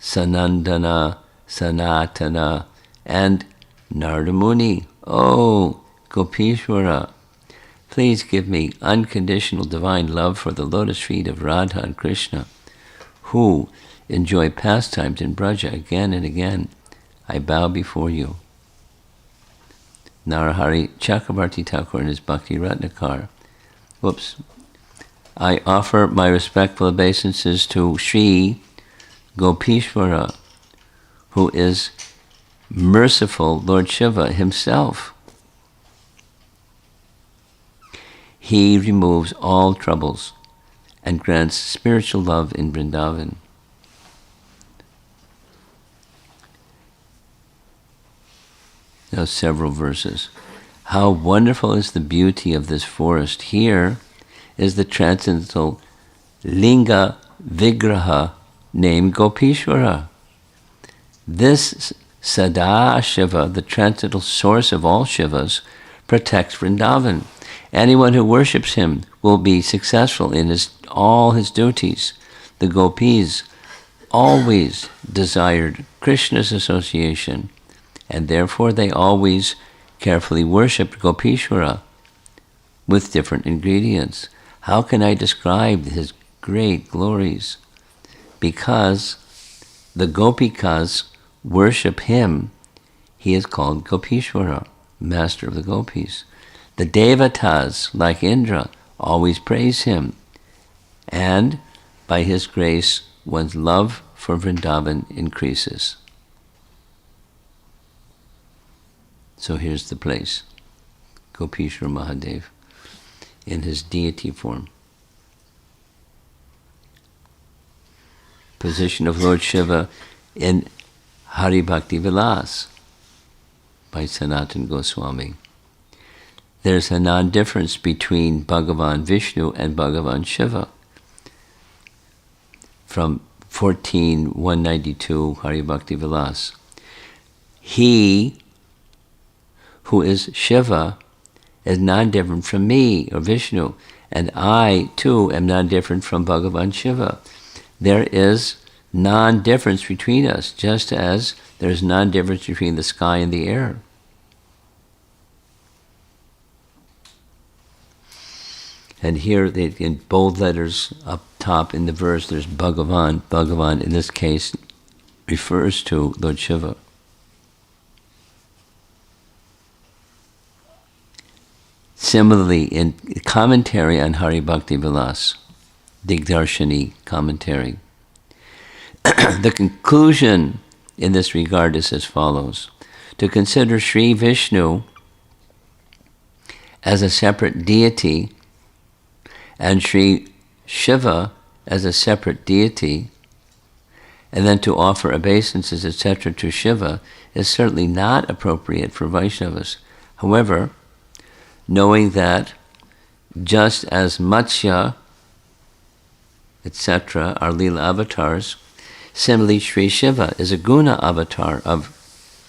Sanandana, Sanatana, and Narada Muni. O Gopishwara, please give me unconditional divine love for the lotus feet of Radha and Krishna, who enjoy pastimes in Braja again and again. I bow before you. Narahari Chakravarti Thakur in his Bhakti Ratnakar. I offer my respectful obeisances to Sri Gopishwara, who is merciful Lord Shiva himself. He removes all troubles and grants spiritual love in Vrindavan. Now several verses. How wonderful is the beauty of this forest. Here is the transcendental Linga Vigraha named Gopishwara. This Sada Shiva, the transcendental source of all Shivas, protects Vrindavan. Anyone who worships him will be successful in all his duties. The gopis always desired Krishna's association, and therefore they always carefully worshipped Gopishwara with different ingredients. How can I describe his great glories? Because the gopikas worship him, he is called Gopishwara, master of the gopis. The devatas, like Indra, always praise him, and by his grace, one's love for Vrindavan increases. So here's the place, Gopishwara Mahadev, in his deity form. Position of Lord Shiva in Hari Bhakti Vilas by Sanatana Goswami. There's a non-difference between Bhagavan Vishnu and Bhagavan Shiva. From 14.192 Hari Bhakti Vilas. He who is Shiva is non-different from me, or Vishnu, and I, too, am non-different from Bhagavan Shiva. There is non-difference between us, just as there is non-difference between the sky and the air. And here, in bold letters up top in the verse, there's Bhagavan. Bhagavan, in this case, refers to Lord Shiva. Similarly, in commentary on Hari Bhakti Vilas, Digdarshani commentary, the conclusion in this regard is as follows. To consider Sri Vishnu as a separate deity and Sri Shiva as a separate deity, and then to offer obeisances, etc. to Shiva, is certainly not appropriate for Vaishnavas. However, knowing that just as Matsya, etc., are Leela avatars, similarly Sri Shiva is a Guna avatar of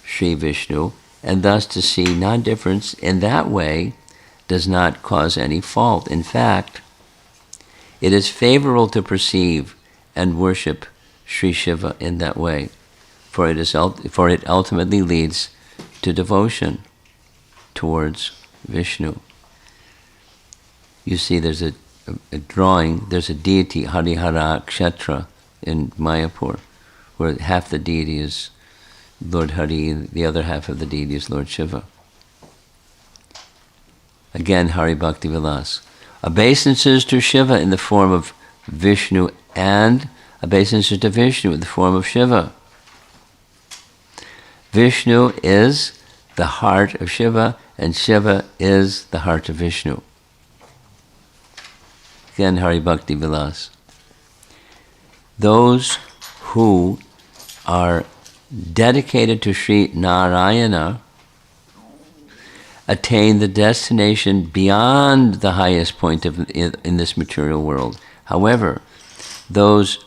Sri Vishnu, and thus to see non-difference in that way does not cause any fault. In fact, it is favorable to perceive and worship Sri Shiva in that way, for it ultimately leads to devotion towards Vishnu. You see, there's a drawing, there's a deity, Harihara Kshetra, in Mayapur, where half the deity is Lord Hari and the other half of the deity is Lord Shiva. Again, Hari Bhakti Vilas. Obeisances to Shiva in the form of Vishnu and obeisances to Vishnu in the form of Shiva. Vishnu is the heart of Shiva, and Shiva is the heart of Vishnu. Again, Hari Bhakti Vilas. Those who are dedicated to Sri Narayana attain the destination beyond the highest point in this material world. However, those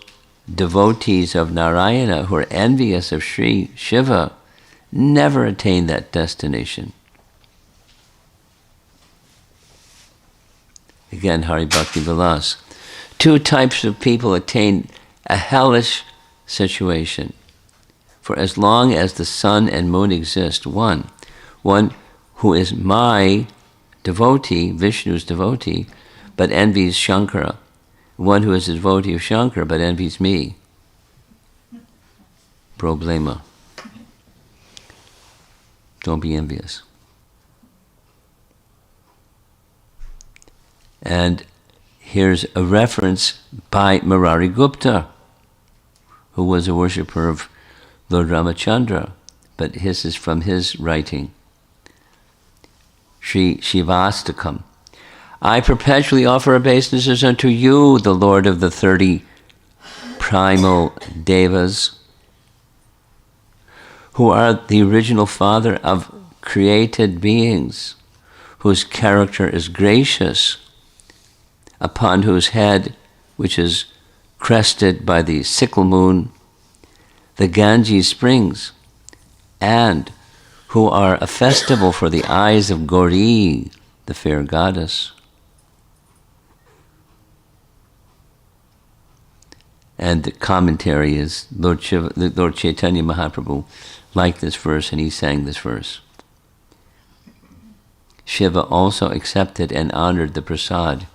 devotees of Narayana who are envious of Sri Shiva never attain that destination. Again, Hari Bhakti Vilas. Two types of people attain a hellish situation. For as long as the sun and moon exist, one who is my devotee, Vishnu's devotee, but envies Shankara, one who is a devotee of Shankara but envies me. Problema. Don't be envious. And here's a reference by Murari Gupta, who was a worshipper of Lord Ramachandra, but this is from his writing. Sri Shivastakam. I perpetually offer obeisances unto you, the Lord of the 30 primal devas, who are the original father of created beings, whose character is gracious, upon whose head, which is crested by the sickle moon, the Ganges springs, and who are a festival for the eyes of Gauri, the fair goddess. And the commentary is Lord Chaitanya Mahaprabhu liked this verse and he sang this verse. Shiva also accepted and honored the prasad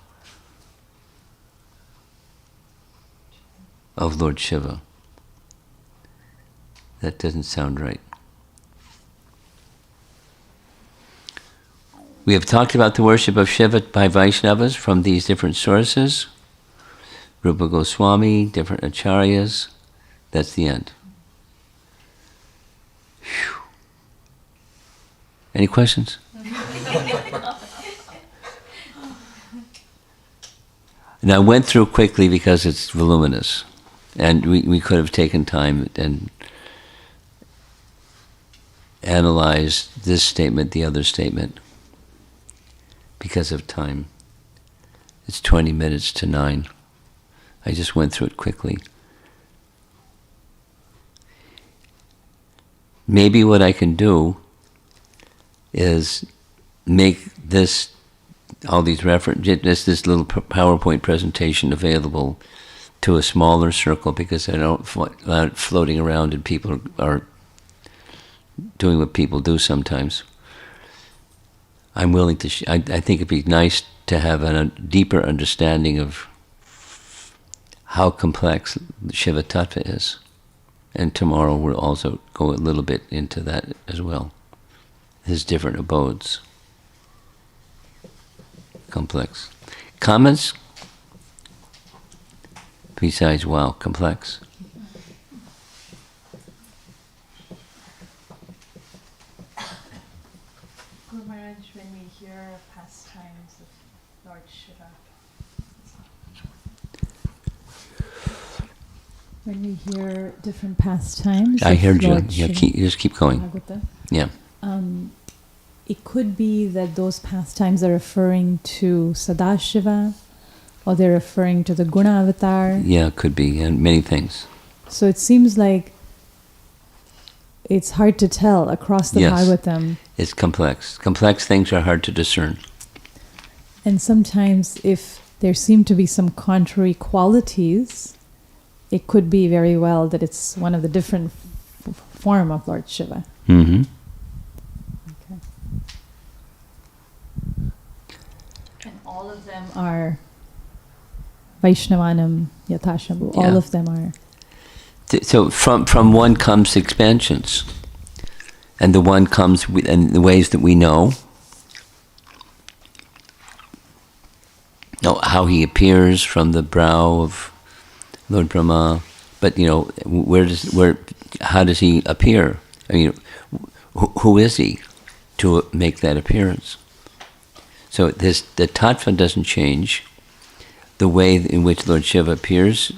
of Lord Shiva. That doesn't sound right. We have talked about the worship of Shiva by Vaishnavas from these different sources. Rupa Goswami, different acharyas. That's the end. Whew. Any questions? And I went through quickly because it's voluminous. And we could have taken time and analyzed this statement, the other statement, because of time. It's 20 minutes to 9. I just went through it quickly. Maybe what I can do is make this, all these references, this little PowerPoint presentation available to a smaller circle, because I don't want floating around and people are doing what people do sometimes. I'm willing to, I think it'd be nice to have a deeper understanding of how complex Shiva Tattva is. And tomorrow we'll also go a little bit into that as well. His different abodes. Complex. Comments? Besides, wow, complex. Guru Maharaj, when we hear pastimes of Lord Shiva, when we hear different pastimes, I heard you. Lord Yeah, Shiva, just keep going. Bhagavata, Yeah. it could be that those pastimes are referring to Sadashiva, or they're referring to the Guna avatar. Yeah, could be, and many things. So it seems like it's hard to tell across the Yes. Bhagavatam. It's complex. Complex things are hard to discern. And sometimes if there seem to be some contrary qualities, it could be very well that it's one of the different form of Lord Shiva. Mm-hmm. Okay. And all of them are Vaishnavanam, Yathashambhu. Yeah. All of them are. So from one comes expansions, and the one comes in the ways that we know. How he appears from the brow of Lord Brahma, but how does he appear? I mean, who is he to make that appearance? So the tattva doesn't change. The way in which Lord Shiva appears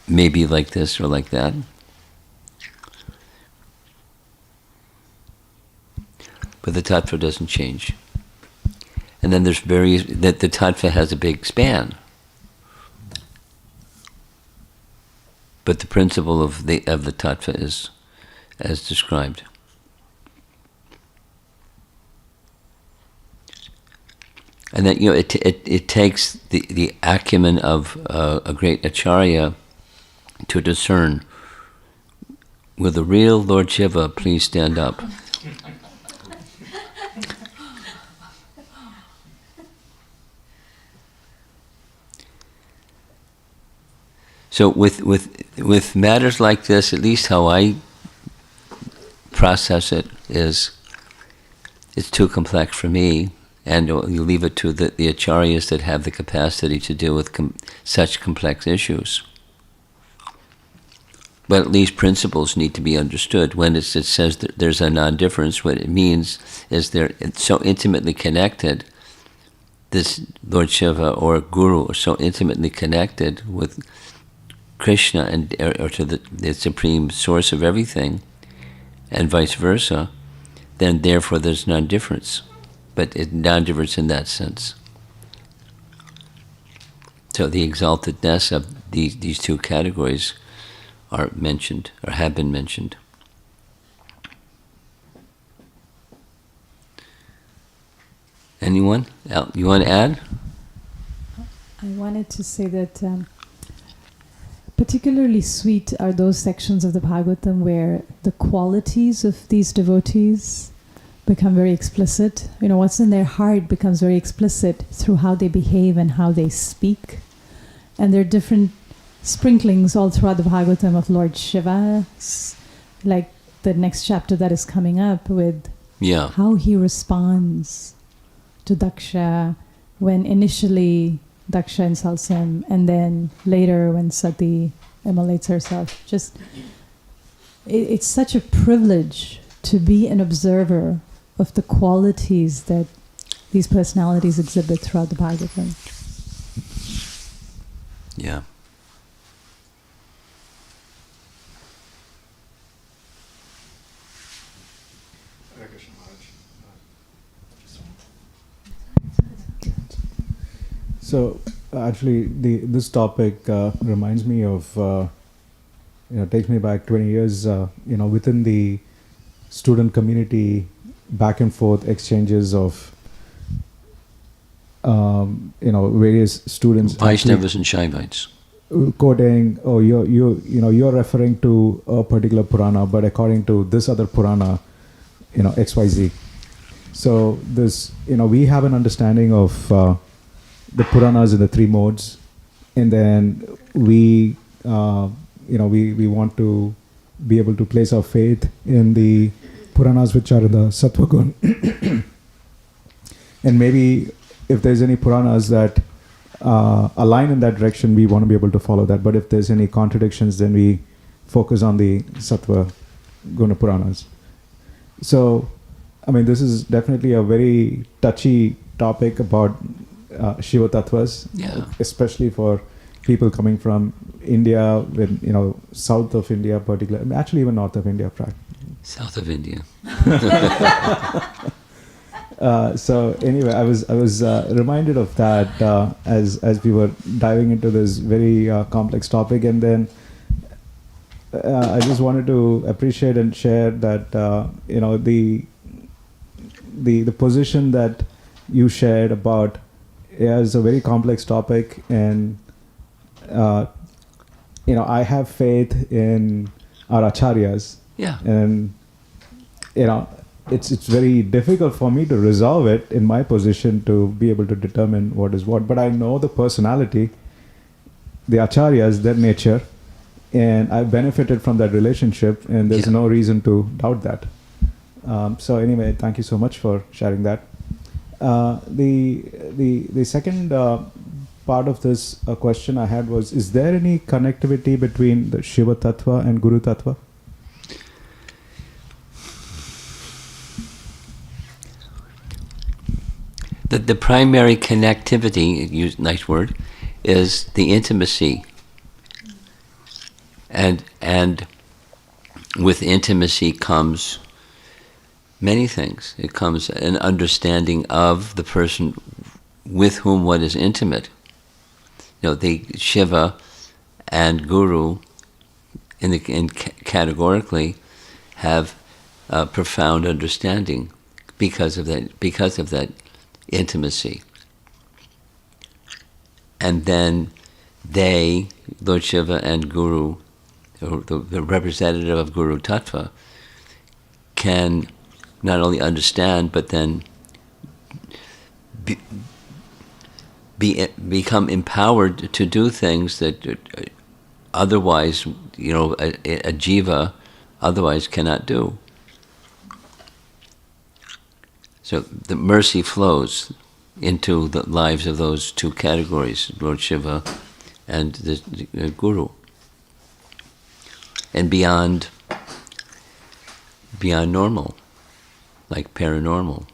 may be like this or like that. But the tattva doesn't change. And then there's that the tattva has a big span. But the principle of the tattva is as described. And that it takes the acumen of a great acharya to discern, will the real Lord Shiva please stand up? So with matters like this, at least how I process it is, it's too complex for me, and you leave it to the acharyas that have the capacity to deal with such complex issues. But at least principles need to be understood. When it says that there's a non-difference, what it means is they're so intimately connected, this Lord Shiva or Guru are so intimately connected with Krishna or to the supreme source of everything, and vice versa, then therefore there's non-difference. But it's non-difference in that sense. So the exaltedness of these two categories are mentioned, or have been mentioned. Anyone? You want to add? I wanted to say that particularly sweet are those sections of the Bhagavatam where the qualities of these devotees become very explicit. What's in their heart becomes very explicit through how they behave and how they speak. And there are different sprinklings all throughout the Bhagavatam of Lord Shiva, like the next chapter that is coming up with how he responds to Daksha when initially Daksha insults him, and then later when Sati immolates herself. It's such a privilege to be an observer of the qualities that these personalities exhibit throughout the Bhagavatam. Yeah. So actually, this topic reminds me of, takes me back 20 years, within the student community, back and forth exchanges of various students Vaishnavas and Shaivites. quoting, oh, you're referring to a particular Purana, but according to this other Purana, XYZ. So this, we have an understanding of the Puranas in the three modes, and then we want to be able to place our faith in the Puranas which are in the Sattva Gun. And maybe if there's any Puranas that align in that direction, we want to be able to follow that. But if there's any contradictions, then we focus on the Sattva Guna Puranas. So, this is definitely a very touchy topic about Shiva Tattvas, especially for people coming from India, south of India particularly, actually even north of India. South of India. So anyway, I was reminded of that as we were diving into this very complex topic, and then I just wanted to appreciate and share that the position that you shared about is a very complex topic, and I have faith in our acharyas, and it's very difficult for me to resolve it in my position to be able to determine what is what. But I know the personality, the acharyas, their nature, and I've benefited from that relationship, and there's no reason to doubt that. So anyway, thank you so much for sharing that. The second part of this question I had was, is there any connectivity between the Shiva Tattva and Guru Tattva? The primary connectivity, use nice word, is the intimacy. And with intimacy comes many things. It comes an understanding of the person with whom one is intimate. The Shiva and Guru, categorically, have a profound understanding because of that intimacy. And then they, Lord Shiva and Guru, or the representative of Guru Tattva, can not only understand, but then become empowered to do things that otherwise, a jiva otherwise cannot do. So the mercy flows into the lives of those two categories, Lord Shiva and the Guru. And beyond normal, like paranormal.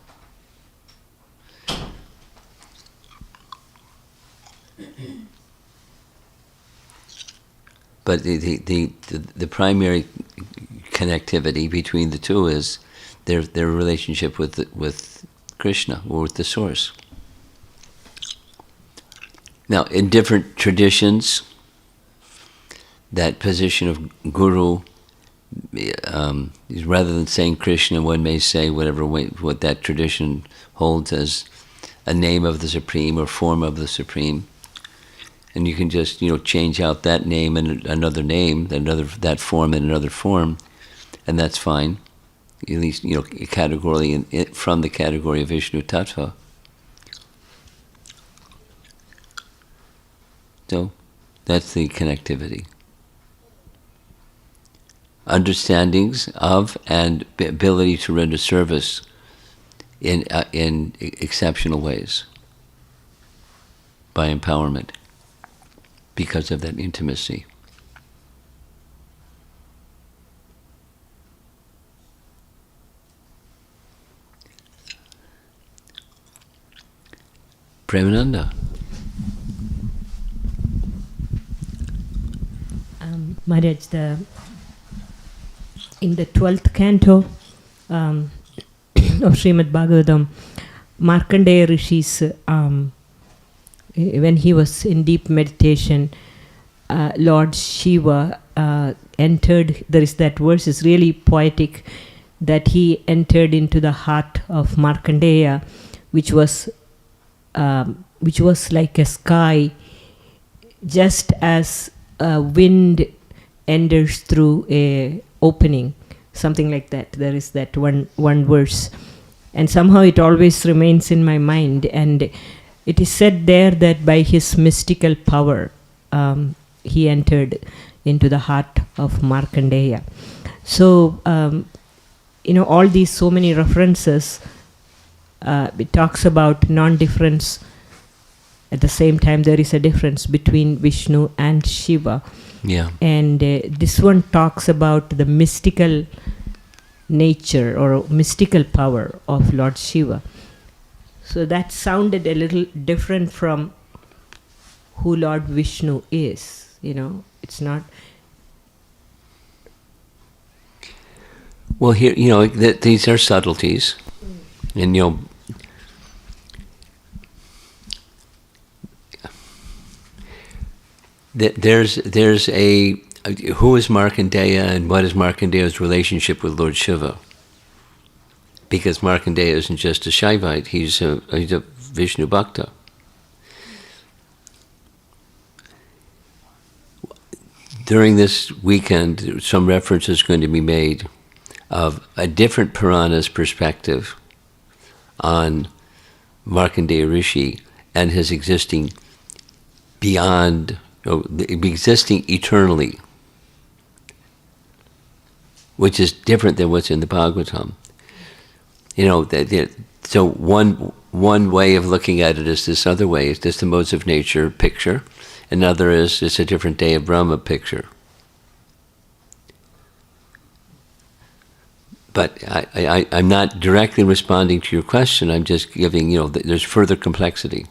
But the primary connectivity between the two is their relationship with Krishna, or with the source. Now, in different traditions, that position of Guru, rather than saying Krishna, one may say what that tradition holds as a name of the Supreme or form of the Supreme. And you can just, change out that name and another name, that form and another form, and that's fine. At least, categorically from the category of Vishnu Tattva. So, that's the connectivity. Understandings of and ability to render service in exceptional ways by empowerment because of that intimacy. Premananda. Maharaj, in the 12th canto of Srimad Bhagavatam, Markandeya Rishi's, when he was in deep meditation, Lord Shiva entered. There is that verse, is really poetic. that he entered into the heart of Markandeya, which was like a sky, just as a wind enters through a opening, something like that. There is that one verse, and somehow it always remains in my mind. And it is said there that by his mystical power, he entered into the heart of Markandeya. So, all these so many references, it talks about non-difference. At the same time, there is a difference between Vishnu and Shiva. Yeah. And this one talks about the mystical nature or mystical power of Lord Shiva. So that sounded a little different from who Lord Vishnu is. It's not. Well, here, these are subtleties, and there's a who is Markandeya and what is Markandeya's relationship with Lord Shiva? Because Markandeya isn't just a Shaivite; he's a Vishnu Bhakta. During this weekend, some reference is going to be made of a different Purana's perspective on Markandeya Rishi and his existing beyond, existing eternally, which is different than what's in the Bhagavatam. So one way of looking at it is this other way. It's just the modes of nature picture. Another is it's a different day of Brahma picture. But I'm not directly responding to your question. I'm just giving, there's further complexity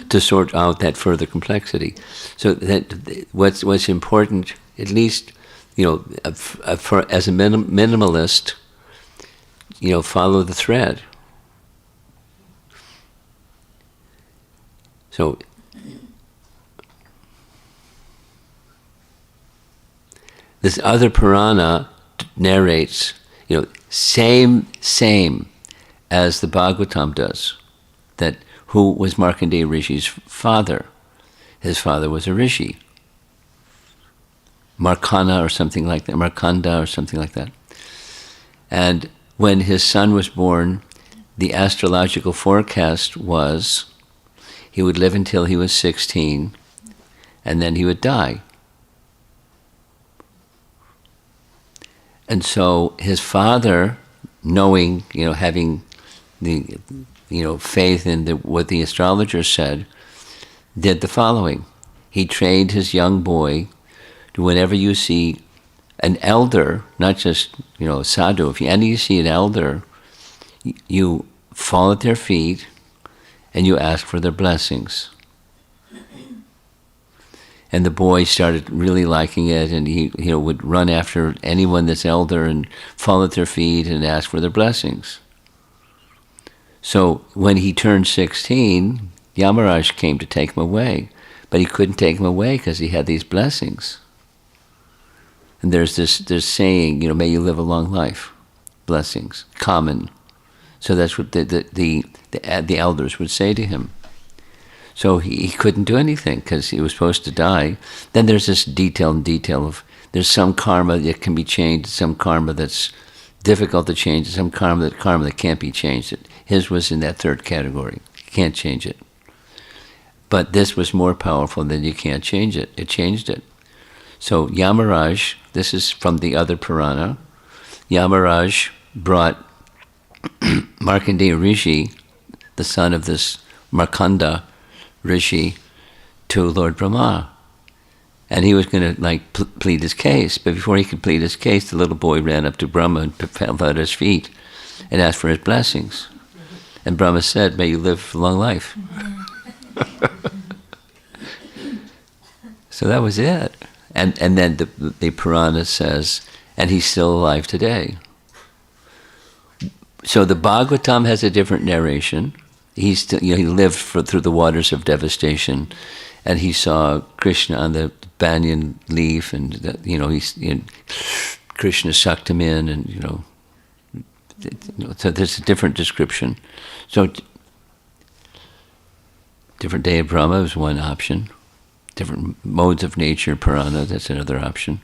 to sort out that further complexity. So that what's important, at least, as a minimalist, follow the thread. So this other Purana narrates, same as the Bhagavatam does, that who was Markandeya Rishi's father? His father was a rishi, Markanda or something like that. And when his son was born, the astrological forecast was he would live until he was 16, and then he would die. And so his father, knowing, having the, faith in what the astrologer said, did the following. He trained his young boy to, whenever you see an elder, not just, sadhu, if you see an elder, you fall at their feet and you ask for their blessings. And the boy started really liking it, and he would run after anyone that's elder and fall at their feet and ask for their blessings. So when he turned 16, Yamaraj came to take him away, but he couldn't take him away because he had these blessings. And there's this saying, may you live a long life, blessings, common. So that's what the elders would say to him. So he couldn't do anything because he was supposed to die. Then there's this detail of there's some karma that can be changed, some karma that's difficult to change, some karma that can't be changed. His was in that third category. You can't change it. But this was more powerful than you can't change it. It changed it. So Yamaraj, this is from the other Purana, Yamaraj brought Markandeya Rishi, the son of this Markanda Rishi, to Lord Brahma. And he was going to plead his case, but before he could plead his case, the little boy ran up to Brahma and fell at his feet and asked for his blessings. And Brahma said, may you live a long life. So that was it. And then the Purana says, and he's still alive today. So the Bhagavatam has a different narration. He lived through the waters of devastation, and he saw Krishna on the banyan leaf, and Krishna sucked him in, and so there's a different description. So different day of Brahma is one option. Different modes of nature, Purana, that's another option.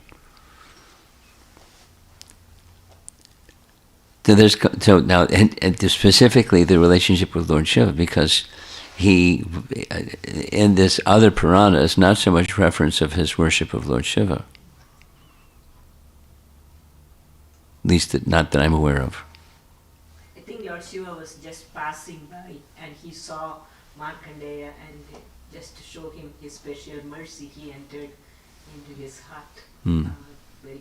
So now, and specifically the relationship with Lord Shiva, because he, in this other Purana, is not so much reference of his worship of Lord Shiva. At least not that I'm aware of. I think Lord Shiva was just passing by and he saw Markandeya, and just to show him his special mercy, he entered into his hut.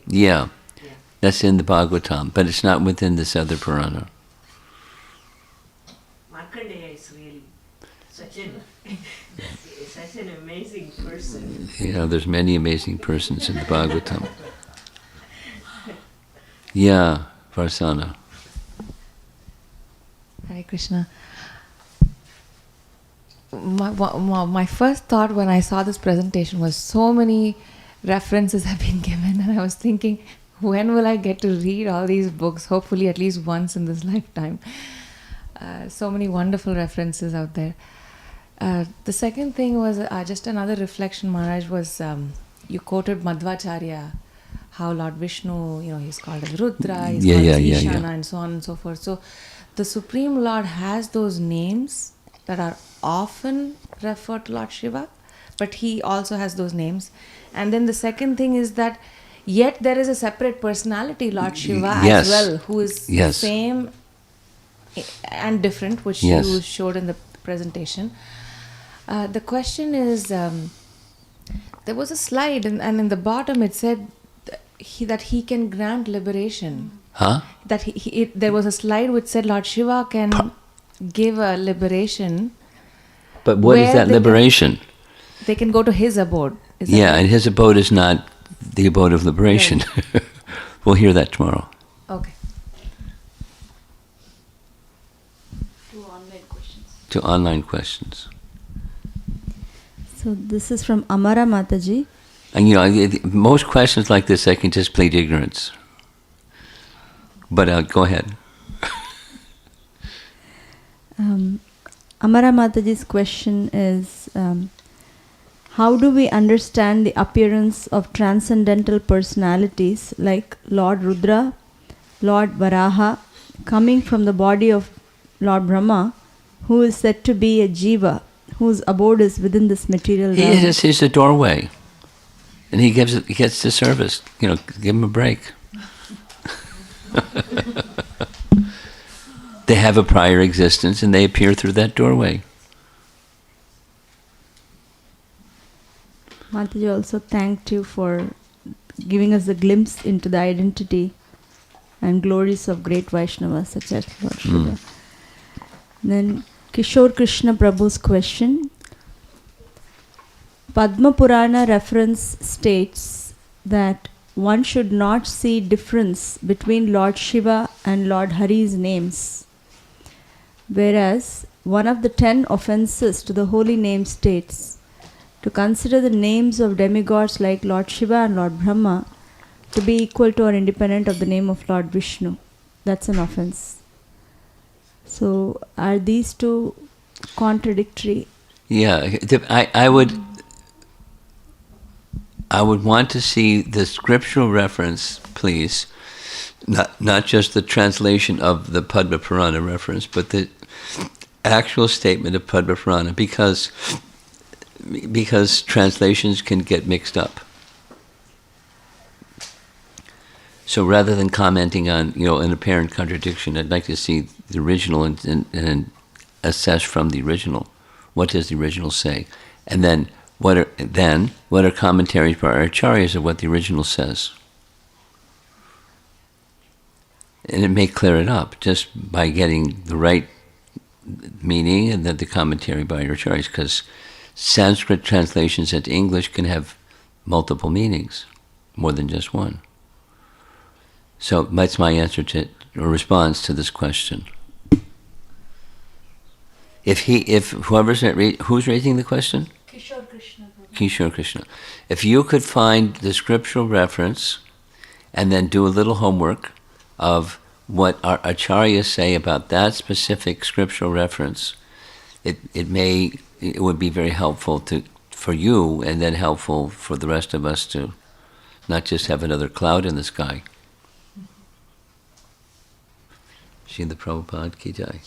Yeah, that's in the Bhagavatam, but it's not within this other Purana. Markandeya is really such an amazing person. There's many amazing persons in the Bhagavatam. Yeah, Varsana. Hare Krishna. My first thought when I saw this presentation was so many references have been given, and I was thinking, when will I get to read all these books? Hopefully at least once in this lifetime. So many wonderful references out there. The second thing was just another reflection, Maharaj, was you quoted Madhvacharya, how Lord Vishnu, he's called as Rudra, he's called as Ishana, and so on and so forth. So the Supreme Lord has those names that are often referred to Lord Shiva, but he also has those names. And then the second thing is that yet there is a separate personality, Lord Shiva, as well, who is same and different, which you showed in the presentation. The question is, there was a slide, and in the bottom it said that he can grant liberation. Huh? That there was a slide which said Lord Shiva can give a liberation. But what is that liberation? They can go to his abode. And his abode is not the abode of liberation. Right. We'll hear that tomorrow. Okay. To online questions. So this is from Amara Mataji. And most questions like this I can just plead ignorance. But go ahead. Amara Mataji's question is, how do we understand the appearance of transcendental personalities like Lord Rudra, Lord Varaha, coming from the body of Lord Brahma, who is said to be a Jiva, whose abode is within this material realm? He's the doorway. And he gets the service. Give him a break. They have a prior existence and they appear through that doorway. Mataji also thanked you for giving us a glimpse into the identity and glories of great Vaishnavas such as Lord Shiva. Then Kishore Krishna Prabhu's question. Padma Purana reference states that one should not see difference between Lord Shiva and Lord Hari's names, whereas one of the 10 offenses to the holy name states to consider the names of demigods like Lord Shiva and Lord Brahma to be equal to or independent of the name of Lord Vishnu. That's an offense. So are these two contradictory? Yeah, I would want to see the scriptural reference, please, not just the translation of the Padma Purana reference, but the actual statement of Padma Purana, because translations can get mixed up. So rather than commenting on an apparent contradiction, I'd like to see the original and assess from the original. What does the original say? And then what are commentaries by our acharyas of what the original says? And it may clear it up just by getting the right meaning and then the commentary by your acharyas, because Sanskrit translations into English can have multiple meanings, more than just one. So that's my answer to, or response to this question. Who's raising the question? Kishore Krishna. Kishore Krishna. If you could find the scriptural reference and then do a little homework of what our acharyas say about that specific scriptural reference. It would be very helpful for you, and then helpful for the rest of us to not just have another cloud in the sky. Srila Prabhupada ki jai.